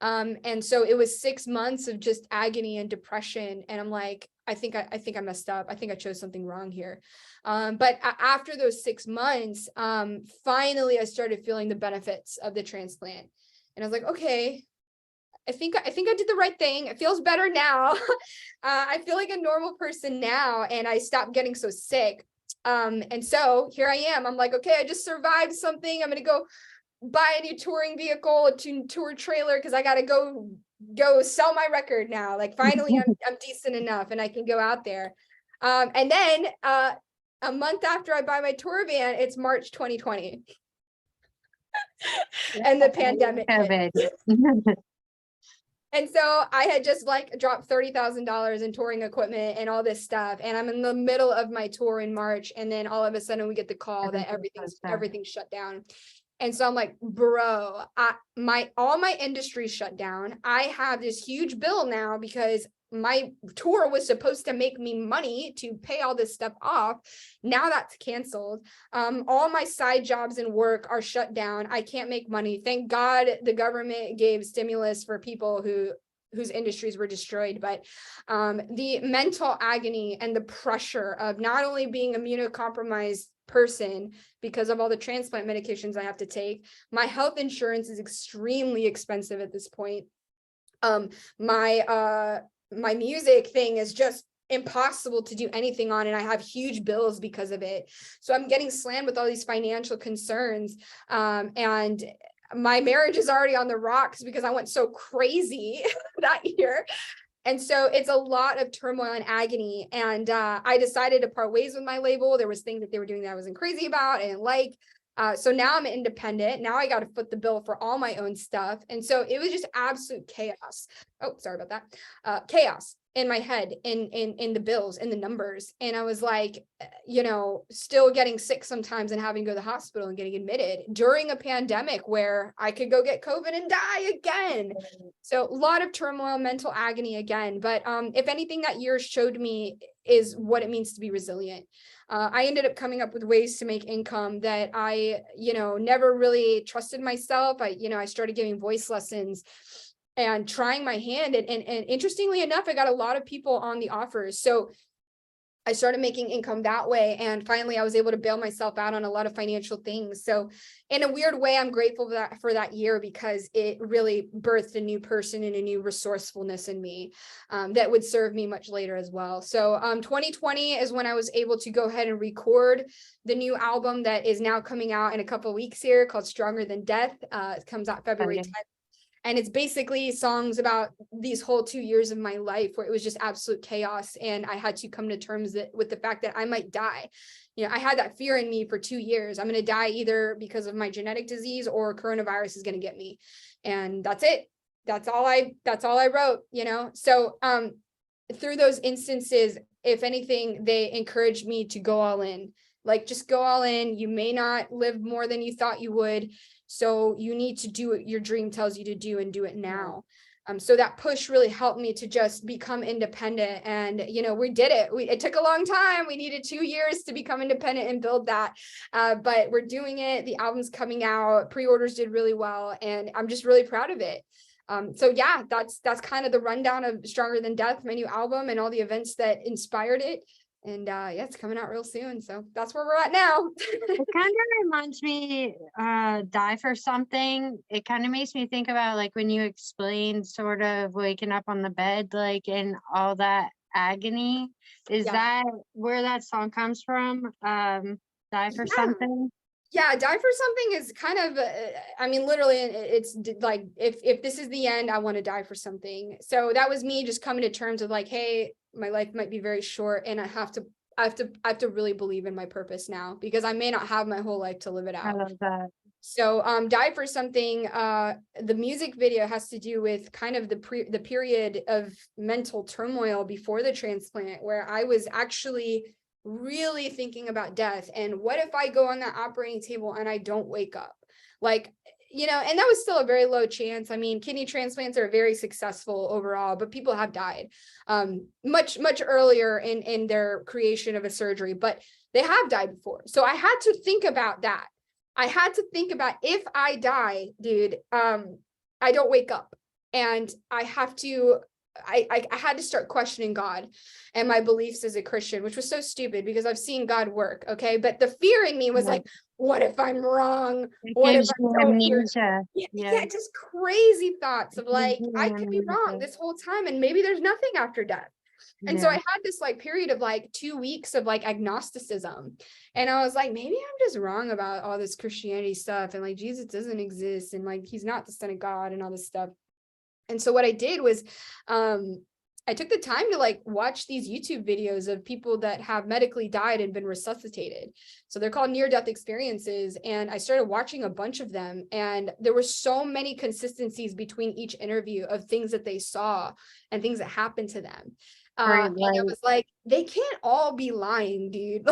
And so it was 6 months of just agony and depression. And I'm like, I think I messed up. I think I chose something wrong here. But after those 6 months, finally, I started feeling the benefits of the transplant. And I was like, okay, I think I did the right thing. It feels better now. I feel like a normal person now, and I stopped getting so sick. And so here I am. I'm like, okay, I just survived something. I'm gonna go buy a new touring vehicle, a tour trailer, because I gotta go sell my record now. Like finally, I'm decent enough, and I can go out there. And then a month after I buy my tour van, it's March 2020, and the pandemic hit. And so I had just like dropped $30,000 in touring equipment and all this stuff. And I'm in the middle of my tour in March. And then all of a sudden we get the call that everything's shut down. And so I'm like, bro, all my industry shut down. I have this huge bill now because my tour was supposed to make me money to pay all this stuff off. Now that's canceled. All my side jobs and work are shut down. I can't make money. Thank God the government gave stimulus for people whose industries were destroyed. But the mental agony and the pressure of not only being immunocompromised person because of all the transplant medications I have to take. My health insurance is extremely expensive at this point. My my music thing is just impossible to do anything on, and I have huge bills because of it. So I'm getting slammed with all these financial concerns. And my marriage is already on the rocks because I went so crazy that year. And so it's a lot of turmoil and agony. And I decided to part ways with my label. There was things that they were doing that I wasn't crazy about and like. So now I'm independent. Now I got to foot the bill for all my own stuff. And so it was just absolute chaos. Oh, sorry about that. Chaos in my head, in the bills and the numbers. And I was like, still getting sick sometimes and having to go to the hospital and getting admitted during a pandemic where I could go get COVID and die again. So a lot of turmoil, mental agony again. But if anything that year showed me is what it means to be resilient. I ended up coming up with ways to make income that I, never really trusted myself. I started giving voice lessons and trying my hand. And interestingly enough, I got a lot of people on the offers. So I started making income that way. And finally, I was able to bail myself out on a lot of financial things. So in a weird way, I'm grateful for that year because it really birthed a new person and a new resourcefulness in me that would serve me much later as well. So 2020 is when I was able to go ahead and record the new album that is now coming out in a couple of weeks here called Stronger Than Death. It comes out February 10th. And it's basically songs about these whole 2 years of my life where it was just absolute chaos. And I had to come to terms with the fact that I might die. I had that fear in me for 2 years. I'm going to die either because of my genetic disease or coronavirus is going to get me. And that's it. That's all I wrote, So through those instances, if anything, they encouraged me to go all in. Like, just go all in. You may not live more than you thought you would. So you need to do what your dream tells you to do and do it now. So that push really helped me to just become independent. And, we did it. It took a long time. We needed 2 years to become independent and build that. But we're doing it. The album's coming out. Pre-orders did really well. And I'm just really proud of it. So yeah, that's kind of the rundown of Stronger Than Death, my new album, and all the events that inspired it. And it's coming out real soon. So that's where we're at now. It kind of reminds me, Die for Something. It kind of makes me think about like when you explained sort of waking up on the bed, like, and all that agony. Is that where that song comes from? Die for Something? Yeah, Die for Something is kind of, literally, it's like, if this is the end, I want to die for something. So that was me just coming to terms with like, hey, my life might be very short and I have to really believe in my purpose now because I may not have my whole life to live it out. I love that. So Die for Something, the music video has to do with kind of the period of mental turmoil before the transplant where I was actually really thinking about death and what if I go on that operating table and I don't wake up, like, and that was still a very low chance. Kidney transplants are very successful overall, but people have died much earlier in their creation of a surgery, but they have died before. So I had to think about that. I had to think about if I die, dude, I don't wake up, and I had to start questioning God and my beliefs as a Christian, which was so stupid because I've seen God work. Okay. But the fear in me was like, what if I'm wrong? What if I don't hear? Yeah, just crazy thoughts of like, I could be wrong this whole time and maybe there's nothing after death. And so I had this like period of like 2 weeks of like agnosticism. And I was like, maybe I'm just wrong about all this Christianity stuff. And like, Jesus doesn't exist. And like, he's not the Son of God and all this stuff. And so what I did was, I took the time to like watch these YouTube videos of people that have medically died and been resuscitated. So they're called near-death experiences. And I started watching a bunch of them. And there were so many consistencies between each interview of things that they saw and things that happened to them. And I was like, they can't all be lying, dude.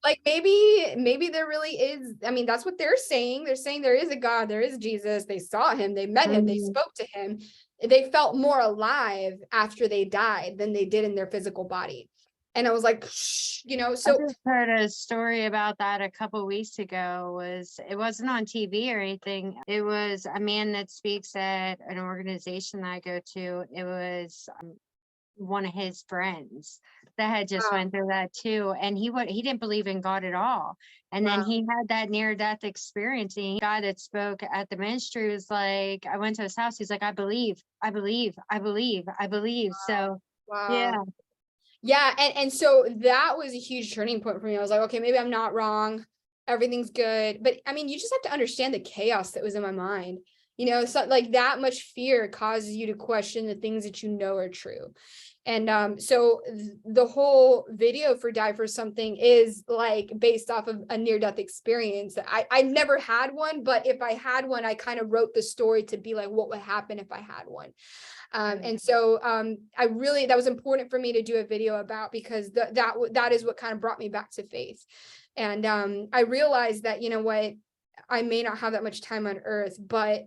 Like maybe there really is. That's what they're saying. They're saying there is a God, there is Jesus. They saw him, they met him, they spoke to him. They felt more alive after they died than they did in their physical body. And I was like, so I just heard a story about that a couple weeks ago. It wasn't on TV or anything. It was a man that speaks at an organization that I go to. It was one of his friends that had just Wow. went through that too, and he didn't believe in God at all. And then Wow. he had that near death experience. And the guy that spoke at the ministry was like, I went to his house. He's like, I believe, I believe, I believe, I believe. So Wow. yeah, Yeah, and so that was a huge turning point for me. I was like, okay, maybe I'm not wrong. Everything's good. But I mean, you just have to understand the chaos that was in my mind. So like that much fear causes you to question the things that you know are true. And so the whole video for Die for Something is like based off of a near-death experience. I've never had one, but if I had one, I kind of wrote the story to be like, what would happen if I had one? And so that was important for me to do a video about, because that is what kind of brought me back to faith. And I realized that, you know what, I may not have that much time on earth, but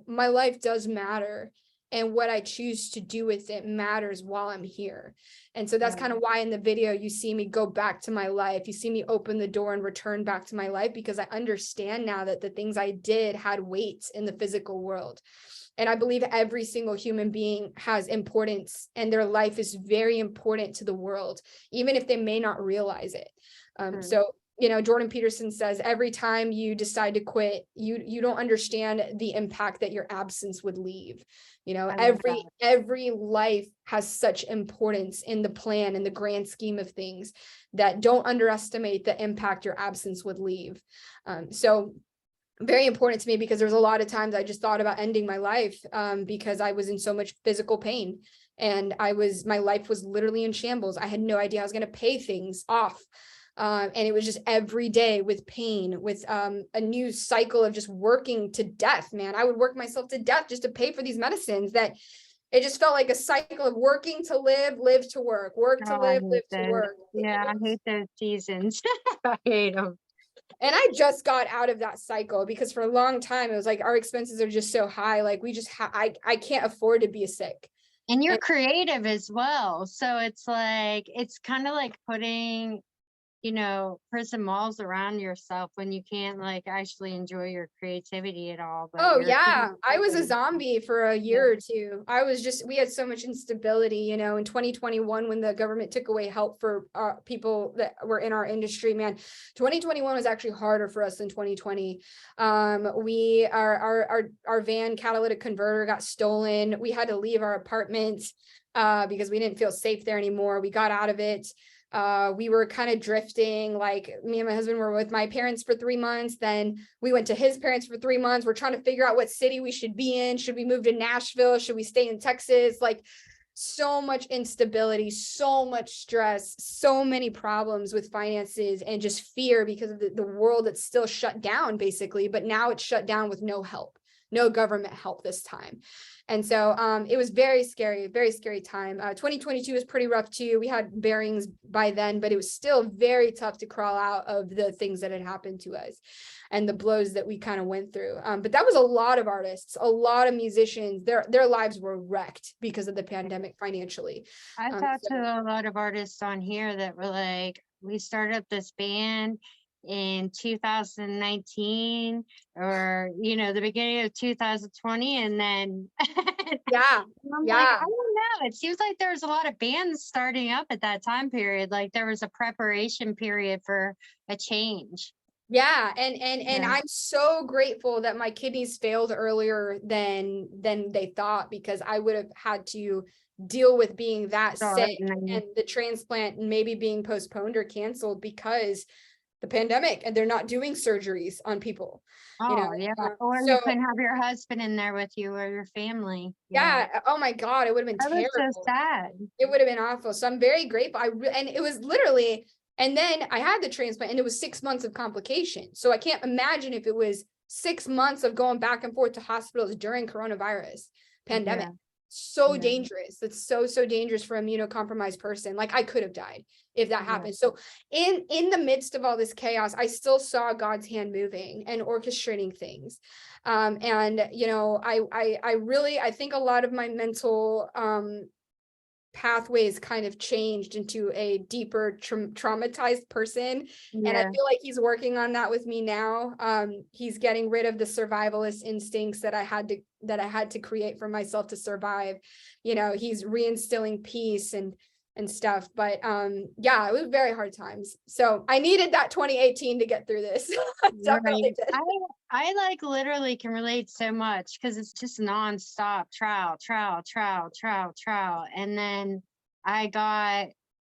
my life does matter. And what I choose to do with it matters while I'm here. And so that's kind of why in the video you see me go back to my life. You see me open the door and return back to my life, because I understand now that the things I did had weight in the physical world. And I believe every single human being has importance, and their life is very important to the world, even if they may not realize it. So Jordan Peterson says, every time you decide to quit, you don't understand the impact that your absence would leave. Every life has such importance in the plan and the grand scheme of things, that don't underestimate the impact your absence would leave. So very important to me, because there's a lot of times I just thought about ending my life because I was in so much physical pain, and my life was literally in shambles. I had no idea I was going to pay things off. And it was just every day with pain, with a new cycle of just working to death, man. I would work myself to death just to pay for these medicines, that it just felt like a cycle of working to live, live to work to I live, hate live to those. work. Yeah, I hate those seasons. I hate them. And I just got out of that cycle, because for a long time it was like our expenses are just so high. Like we just I can't afford to be sick. And you're And creative as well. So it's like, it's kind of like putting, prison walls around yourself when you can't like actually enjoy your creativity at all. But oh you're yeah, I was a zombie for a yeah. year or two. We had so much instability, in 2021, when the government took away help for people that were in our industry, man. 2021 was actually harder for us than 2020. Our van catalytic converter got stolen. We had to leave our apartment because we didn't feel safe there anymore. We got out of it. We were kind of drifting. Like, me and my husband were with my parents for 3 months. Then we went to his parents for 3 months. We're trying to figure out what city we should be in. Should we move to Nashville? Should we stay in Texas? Like, so much instability, so much stress, so many problems with finances, and just fear because of the world that's still shut down, basically. But now it's shut down with no help, no government help this time. And so it was very scary time. 2022 was pretty rough too. We had bearings by then, but it was still very tough to crawl out of the things that had happened to us and the blows that we kind of went through. But that was a lot of artists, a lot of musicians. Their lives were wrecked because of the pandemic financially. I talked to a lot of artists on here that were like, we started up this band in 2019, or the beginning of 2020, and then Yeah. I'm like, I don't know, it seems like there's a lot of bands starting up at that time period. Like there was a preparation period for a change. Yeah, and Yeah. I'm so grateful that my kidneys failed earlier than they thought, because I would have had to deal with being that sick, and the transplant maybe being postponed or canceled because the pandemic, and they're not doing surgeries on people. Oh yeah, or So you couldn't have your husband in there with you, or your family. yeah, oh my God, it would have been That was so terrible. sad. It would have been awful. So I'm very grateful. And it was literally, and then I had the transplant, and it was 6 months of complications. So I can't imagine if it was 6 months of going back and forth to hospitals during coronavirus pandemic. Yeah. So dangerous. It's so dangerous for an immunocompromised person. Like, I could have died if that happened. So in the midst of all this chaos, I still saw God's hand moving and orchestrating things. And I think a lot of my mental pathways kind of changed into a deeper traumatized person. And I Yeah. feel like he's working on that with me now. He's getting rid of the survivalist instincts that I had to create for myself to survive. He's reinstilling peace and stuff. But yeah, it was very hard times. So I needed that 2018 to get through this. I definitely Right. did. I like literally can relate so much because it's just nonstop trial, trial, trial, trial, trial. And then I got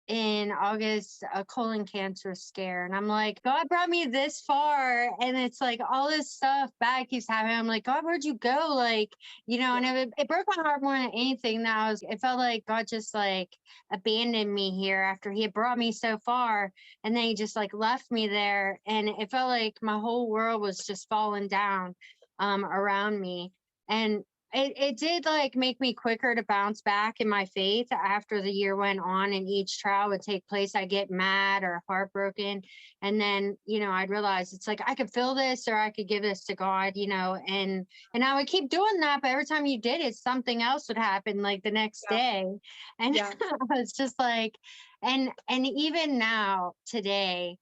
in August a colon cancer scare. And I'm like, God brought me this far. And it's like all this stuff bad keeps happening. I'm like, God, where'd you go? And it broke my heart more than anything. It felt like God just like abandoned me here after he had brought me so far. And then he just like left me there. And it felt like my whole world was just falling down around me. And it did like make me quicker to bounce back in my faith after the year went on and each trial would take place. I get mad or heartbroken. And then, I'd realize it's like I could feel this or I could give this to God, and I would keep doing that. But every time you did it, something else would happen like the next Yeah. day. And Yeah. I was just like, and even now today,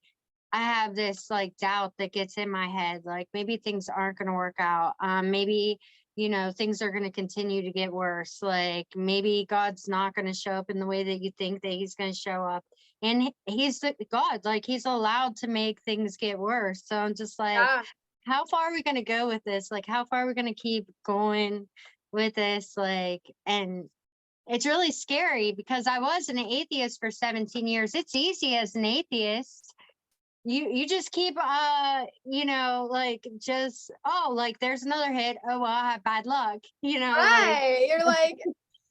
I have this like doubt that gets in my head, like maybe things aren't going to work out. Maybe, things are going to continue to get worse. Like maybe God's not going to show up in the way that you think that he's going to show up. And he's the God, like he's allowed to make things get worse. So I'm just like, Yeah. how far are we going to go with this? Like, how far are we going to keep going with this? Like, and it's really scary because I was an atheist for 17 years. It's easy as an atheist. You just keep like just like there's another hit. Oh well, I have bad luck. Like Right. You're like,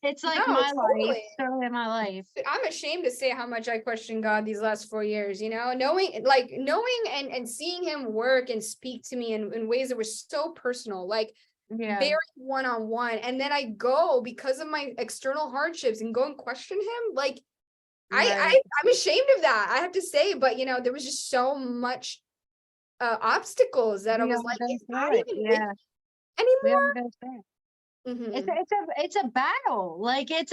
it's no, like my life, totally. story of my life. I'm ashamed to say how much I questioned God these last 4 years, knowing and seeing him work and speak to me in ways that were so personal, like Yeah. very one-on-one. And then I go because of my external hardships and go and question him. Like Right. I'm ashamed of that, I have to say, but there was just so much obstacles that I We was all like, go he's not through it. even with Yeah. We all anymore. go through it. Mm-hmm. It's a battle. Like it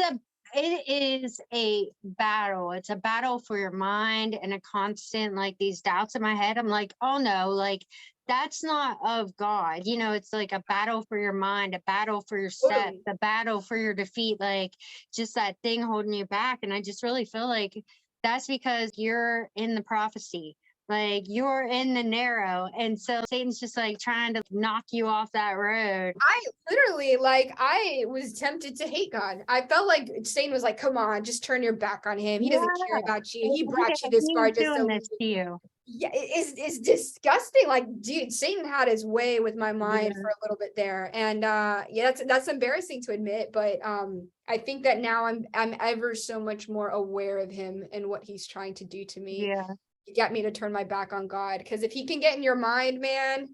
is a battle. It's a battle for your mind and a constant like these doubts in my head. I'm like, oh no, like that's not of God. It's like a battle for your mind, a battle for your steps, Totally. a battle for your defeat, like just that thing holding you back. And I just really feel like that's because you're in the prophecy. Like you're in the narrow. And so Satan's just like trying to knock you off that road. I literally, I was tempted to hate God. I felt like Satan was like, come on, just turn your back on him. He doesn't care Yeah. about you. He Look brought at you this far he's just doing so this to you. yeah, it's disgusting. Like, dude, Satan had his way with my mind Yeah. for a little bit there. And yeah, that's embarrassing to admit, but I think that now I'm ever so much more aware of him and what he's trying to do to me. Yeah. Get me to turn my back on God. Because if he can get in your mind, man,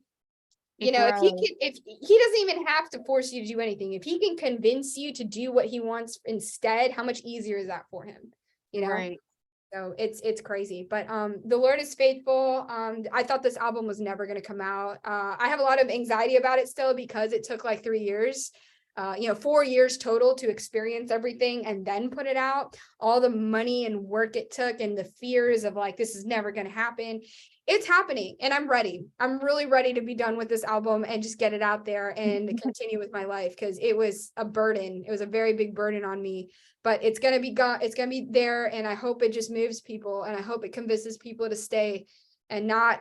It grows. if he doesn't even have to force you to do anything, if he can convince you to do what he wants instead, how much easier is that for him? Right. So it's crazy, but the Lord is faithful. I thought this album was never going to come out. I have a lot of anxiety about it still because it took like 3 years, 4 years total to experience everything and then put it out. All the money and work it took and the fears of like, this is never going to happen. It's happening and I'm ready. I'm really ready to be done with this album and just get it out there and continue with my life, because it was a burden. It was a very big burden on me, but it's going to be gone. It's going to be there. And I hope it just moves people, and I hope it convinces people to stay and not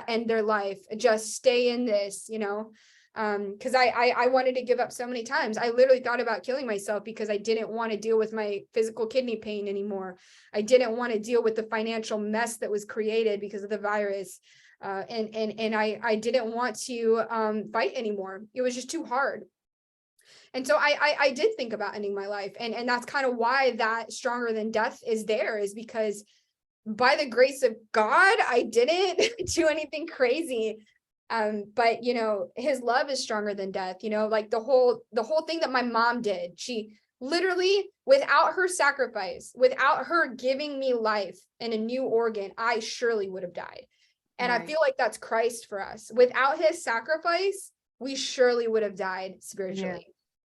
end their life, just stay in this, because I wanted to give up so many times. I literally thought about killing myself because I didn't want to deal with my physical kidney pain anymore. I didn't want to deal with the financial mess that was created because of the virus. And I didn't want to fight anymore. It was just too hard. And so I did think about ending my life. And that's kind of why that Stronger Than Death is there, is because by the grace of God, I didn't do anything crazy. But his love is stronger than death. Like the whole thing that my mom did, she literally, without her sacrifice, without her giving me life and a new organ, I surely would have died. And I feel like that's Christ for us. Without his sacrifice, we surely would have died spiritually.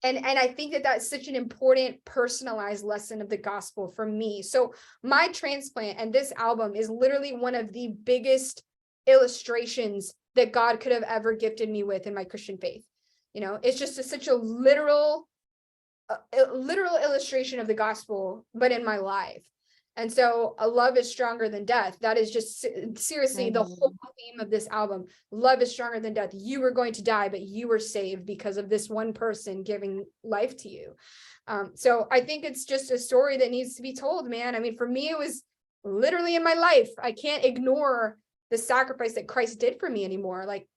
And I think that that's such an important personalized lesson of the gospel for me. So my transplant and this album is literally one of the biggest illustrations that God could have ever gifted me with in my Christian faith. You know, it's just such a literal illustration of the gospel, but in my life. And so a love is stronger than death. That is just seriously the whole theme of this album. Love is stronger than death. You were going to die, but you were saved because of this one person giving life to you. So I think it's just a story that needs to be told, man. I mean, for me, it was literally in my life. I can't ignore the sacrifice that Christ did for me anymore. Like,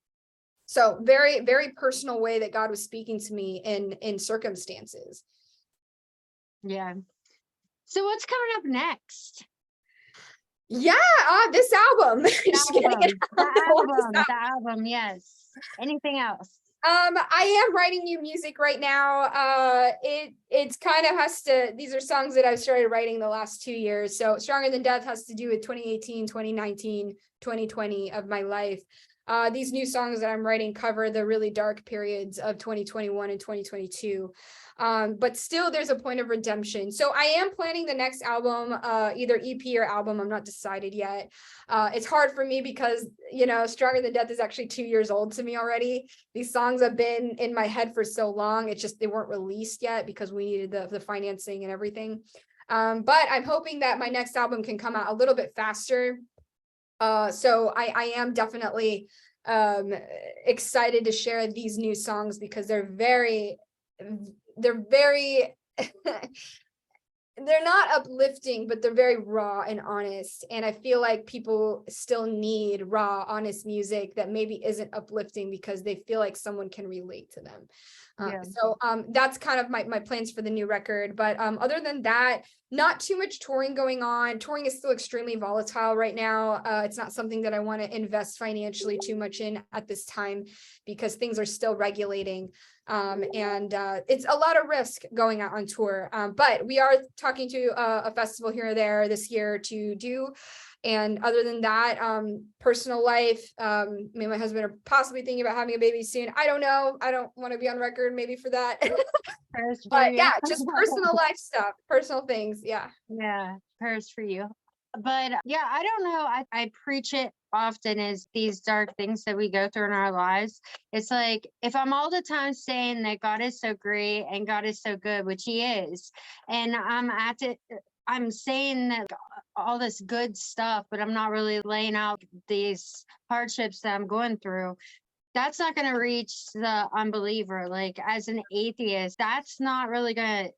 so very, very personal way that God was speaking to me in circumstances. Yeah. So what's coming up next? Yeah, this album. The album, yes. Anything else? I am writing new music right now. It's kind of has to, these are songs that I've started writing the last 2 years. So Stronger Than Death has to do with 2018, 2019, 2020 of my life. These new songs that I'm writing cover the really dark periods of 2021 and 2022. But still there's a point of redemption. So I am planning the next album, either EP or album. I'm not decided yet. It's hard for me because, you know, Stronger Than Death is actually 2 years old to me already. These songs have been in my head for so long. It's just, they weren't released yet because we needed the financing and everything. But I'm hoping that my next album can come out a little bit faster. So I am definitely excited to share these new songs because they're very they're not uplifting, but they're very raw and honest. And I feel like people still need raw, honest music that maybe isn't uplifting because they feel like someone can relate to them. So that's kind of my plans for the new record. But other than that, not too much touring going on. Touring is still extremely volatile right now. It's not something that I want to invest financially too much in at this time because things are still regulating. And it's a lot of risk going out on tour. But we are talking to a festival here or there this year to do. And other than that, personal life, me and my husband are possibly thinking about having a baby soon. I don't know. I don't want to be on record maybe for that. But yeah, just personal life stuff, personal things. Yeah. Yeah, prayers for you. But yeah, I don't know. I preach it often is these dark things that we go through in our lives. It's like, if I'm all the time saying that God is so great and God is so good, which he is, and I'm saying that all this good stuff, but I'm not really laying out these hardships that I'm going through. That's not going to reach the unbeliever. Like, as an atheist, that's not really going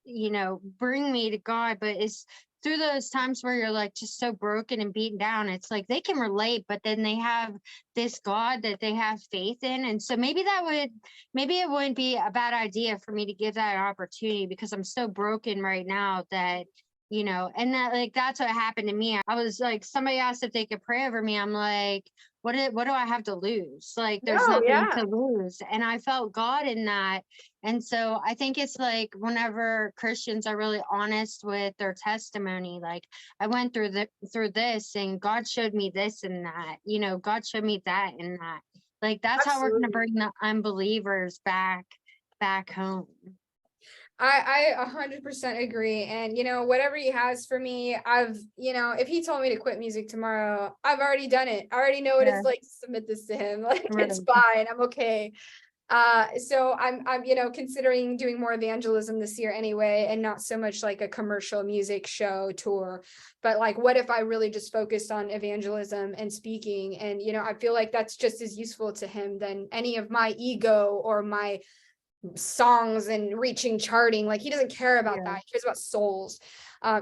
to, bring me to God. But it's through those times where you're like just so broken and beaten down, it's like they can relate, but then they have this God that they have faith in. And so maybe it wouldn't be a bad idea for me to give that an opportunity because I'm so broken right now that, and that's what happened to me. I was like, somebody asked if they could pray over me. I'm like, what do I have to lose? Like, there's nothing to lose. And I felt God in that. And so I think it's like whenever Christians are really honest with their testimony, like, I went through this and God showed me this and that, God showed me that and that. Like, that's how we're going to bring the unbelievers back home. I 100% agree. And, whatever he has for me, if he told me to quit music tomorrow, I've already done it. I already know what it's like to submit this to him. Like, it's fine. I'm okay. So I'm considering doing more evangelism this year anyway, and not so much like a commercial music show tour, but like, what if I really just focused on evangelism and speaking? And, I feel like that's just as useful to him than any of my ego or my songs and reaching charting. Like, he doesn't care about that. He cares about souls.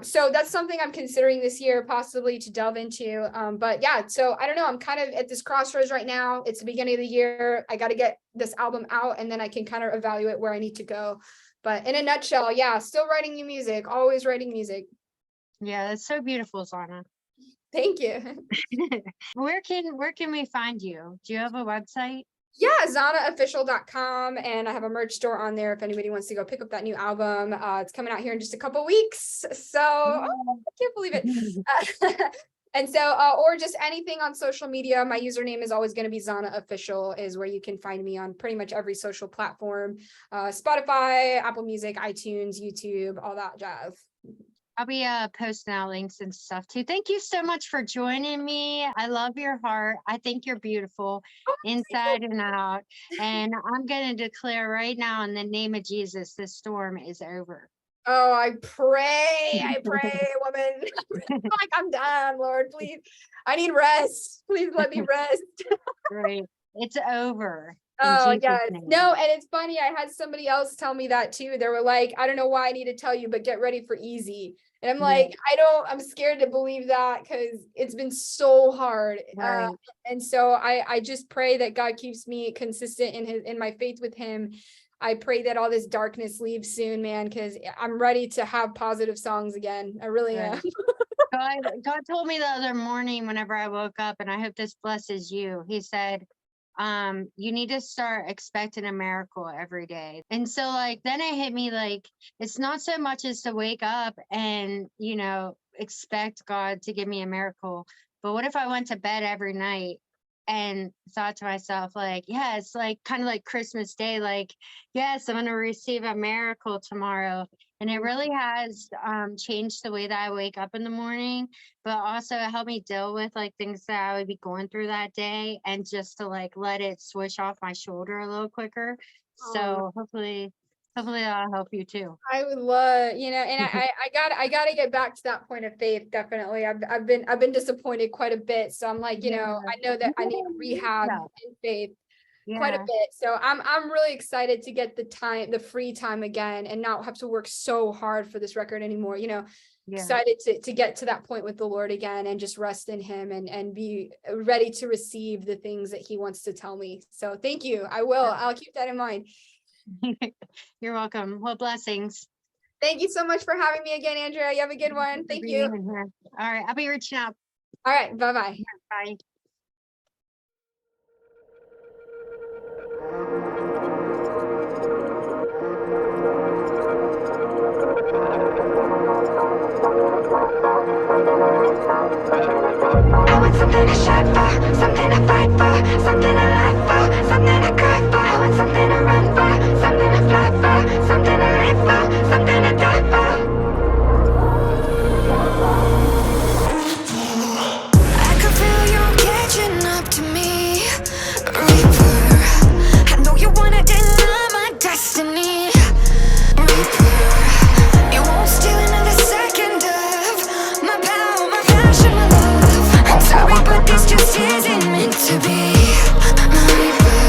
So that's something I'm considering this year possibly to delve into. But yeah, so I don't know, I'm kind of at this crossroads right now. It's the beginning of the year. I got to get this album out and then I can kind of evaluate where I need to go. But in a nutshell, yeah, still writing new music, always writing music. Yeah, that's so beautiful, Zahna. Thank you. Where can we find you? Do you have a website? Yeah, ZahnaOfficial.com, and I have a merch store on there if anybody wants to go pick up that new album. It's coming out here in just a couple weeks, so I can't believe it. And so, or just anything on social media, my username is always going to be Zahna Official, is where you can find me on pretty much every social platform, Spotify, Apple Music, iTunes, YouTube, all that jazz. I'll be posting out links and stuff too. Thank you so much for joining me. I love your heart. I think you're beautiful inside and out. And I'm going to declare right now in the name of Jesus, this storm is over. Oh, I pray, woman. Like, I'm done, Lord, please. I need rest. Please let me rest. Right. It's over. Oh, yes. No, and it's funny. I had somebody else tell me that too. They were like, I don't know why I need to tell you, but get ready for easy. And I'm like, I'm scared to believe that because it's been so hard. Right. And so I just pray that God keeps me consistent in my faith with him. I pray that all this darkness leaves soon, man, because I'm ready to have positive songs again. I really am. God told me the other morning whenever I woke up, and I hope this blesses you. He said, you need to start expecting a miracle every day. And so like, then it hit me like, it's not so much as to wake up and, expect God to give me a miracle. But what if I went to bed every night and thought to myself, like, yeah, it's like kind of like Christmas Day, like, yes, I'm going to receive a miracle tomorrow. And it really has changed the way that I wake up in the morning, but also it helped me deal with like things that I would be going through that day, and just to like let it switch off my shoulder a little quicker. So hopefully that'll help you too. I would love, and I gotta get back to that point of faith. Definitely. I've been disappointed quite a bit. So I'm like, I know that I need rehab in faith quite a bit. So I'm really excited to get the free time again and not have to work so hard for this record anymore. Excited to get to that point with the Lord again and just rest in him and be ready to receive the things that he wants to tell me. So thank you. I'll keep that in mind. You're welcome. Well, blessings. Thank you so much for having me again, Andrea. You have a good one. Thank you. All right. I'll be reaching out. All right. Bye-bye. Bye. I want something to shine for, something to fight for, something to live for, something to cry for. I want something to run for, something to fly for, something to live for, something to die for. I can feel you catching up to me, Reaper. I know you wanna deny my destiny, Reaper. You won't steal another second of my power, my passion, my love. I'm sorry, but this just isn't meant to be, Reaper.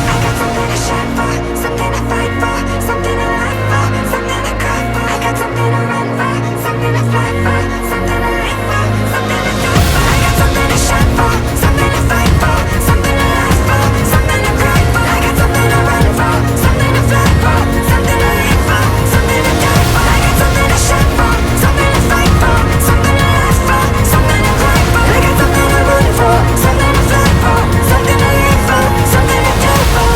I got something to shine for, something to fight for, something to live for, something to cry for. I got something to run for, something to fly for, something to live for, something to die for. I got something to shine for, something to fight for, something to live for, something to cry for. I got something to run for, something to fly for, something to live for, something to die for. I got something to shine for, something to fight for, something to live for, something to cry for. I got something to run for, something to fly for, something to live for, something to die for.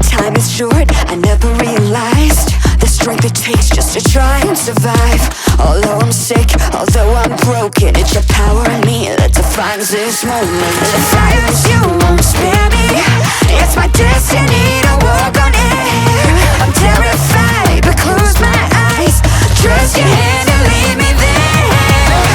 Time is short, I never realized the strength it takes just to try and survive. Although I'm sick, although I'm broken, it's your power in me that defines this moment. The fires you won't spare me, it's my destiny to walk on air. I'm terrified, but close my eyes, trust your hand and lead me there.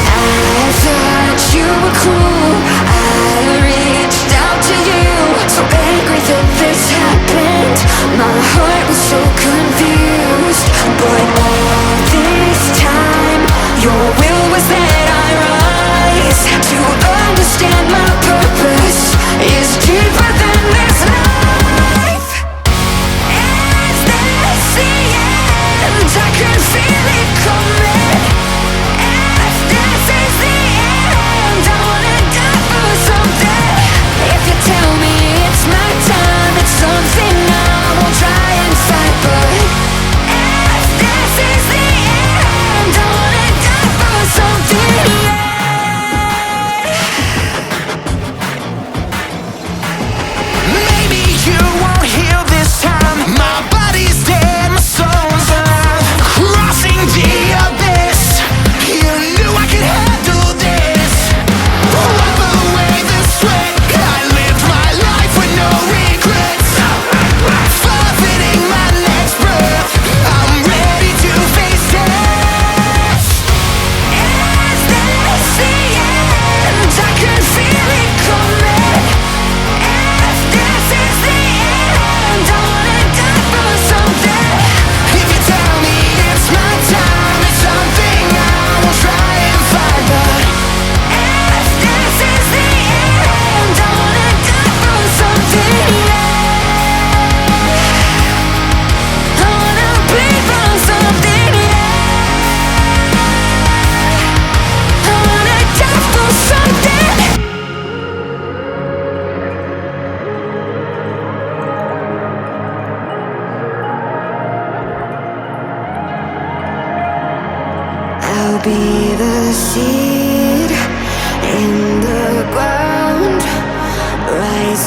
I thought you were cool, I reached out to you, so angry that this happened. My heart was so confused, but all this time your will was that I rise to understand my purpose.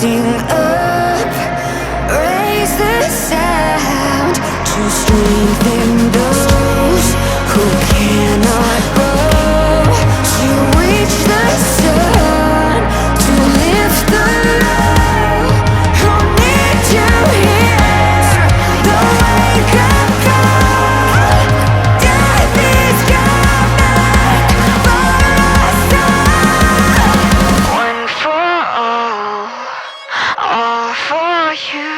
Sing up, raise the sound to strengthen those who cannot bow, to reach the sun, to lift the low, who need to hear the wake up call. Death is coming for us all. One for all for you.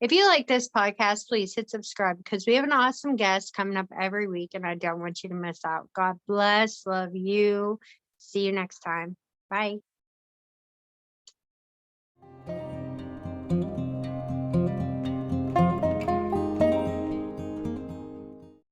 If you like this podcast, please hit subscribe because we have an awesome guest coming up every week and I don't want you to miss out. God bless. Love you. See you next time. Bye.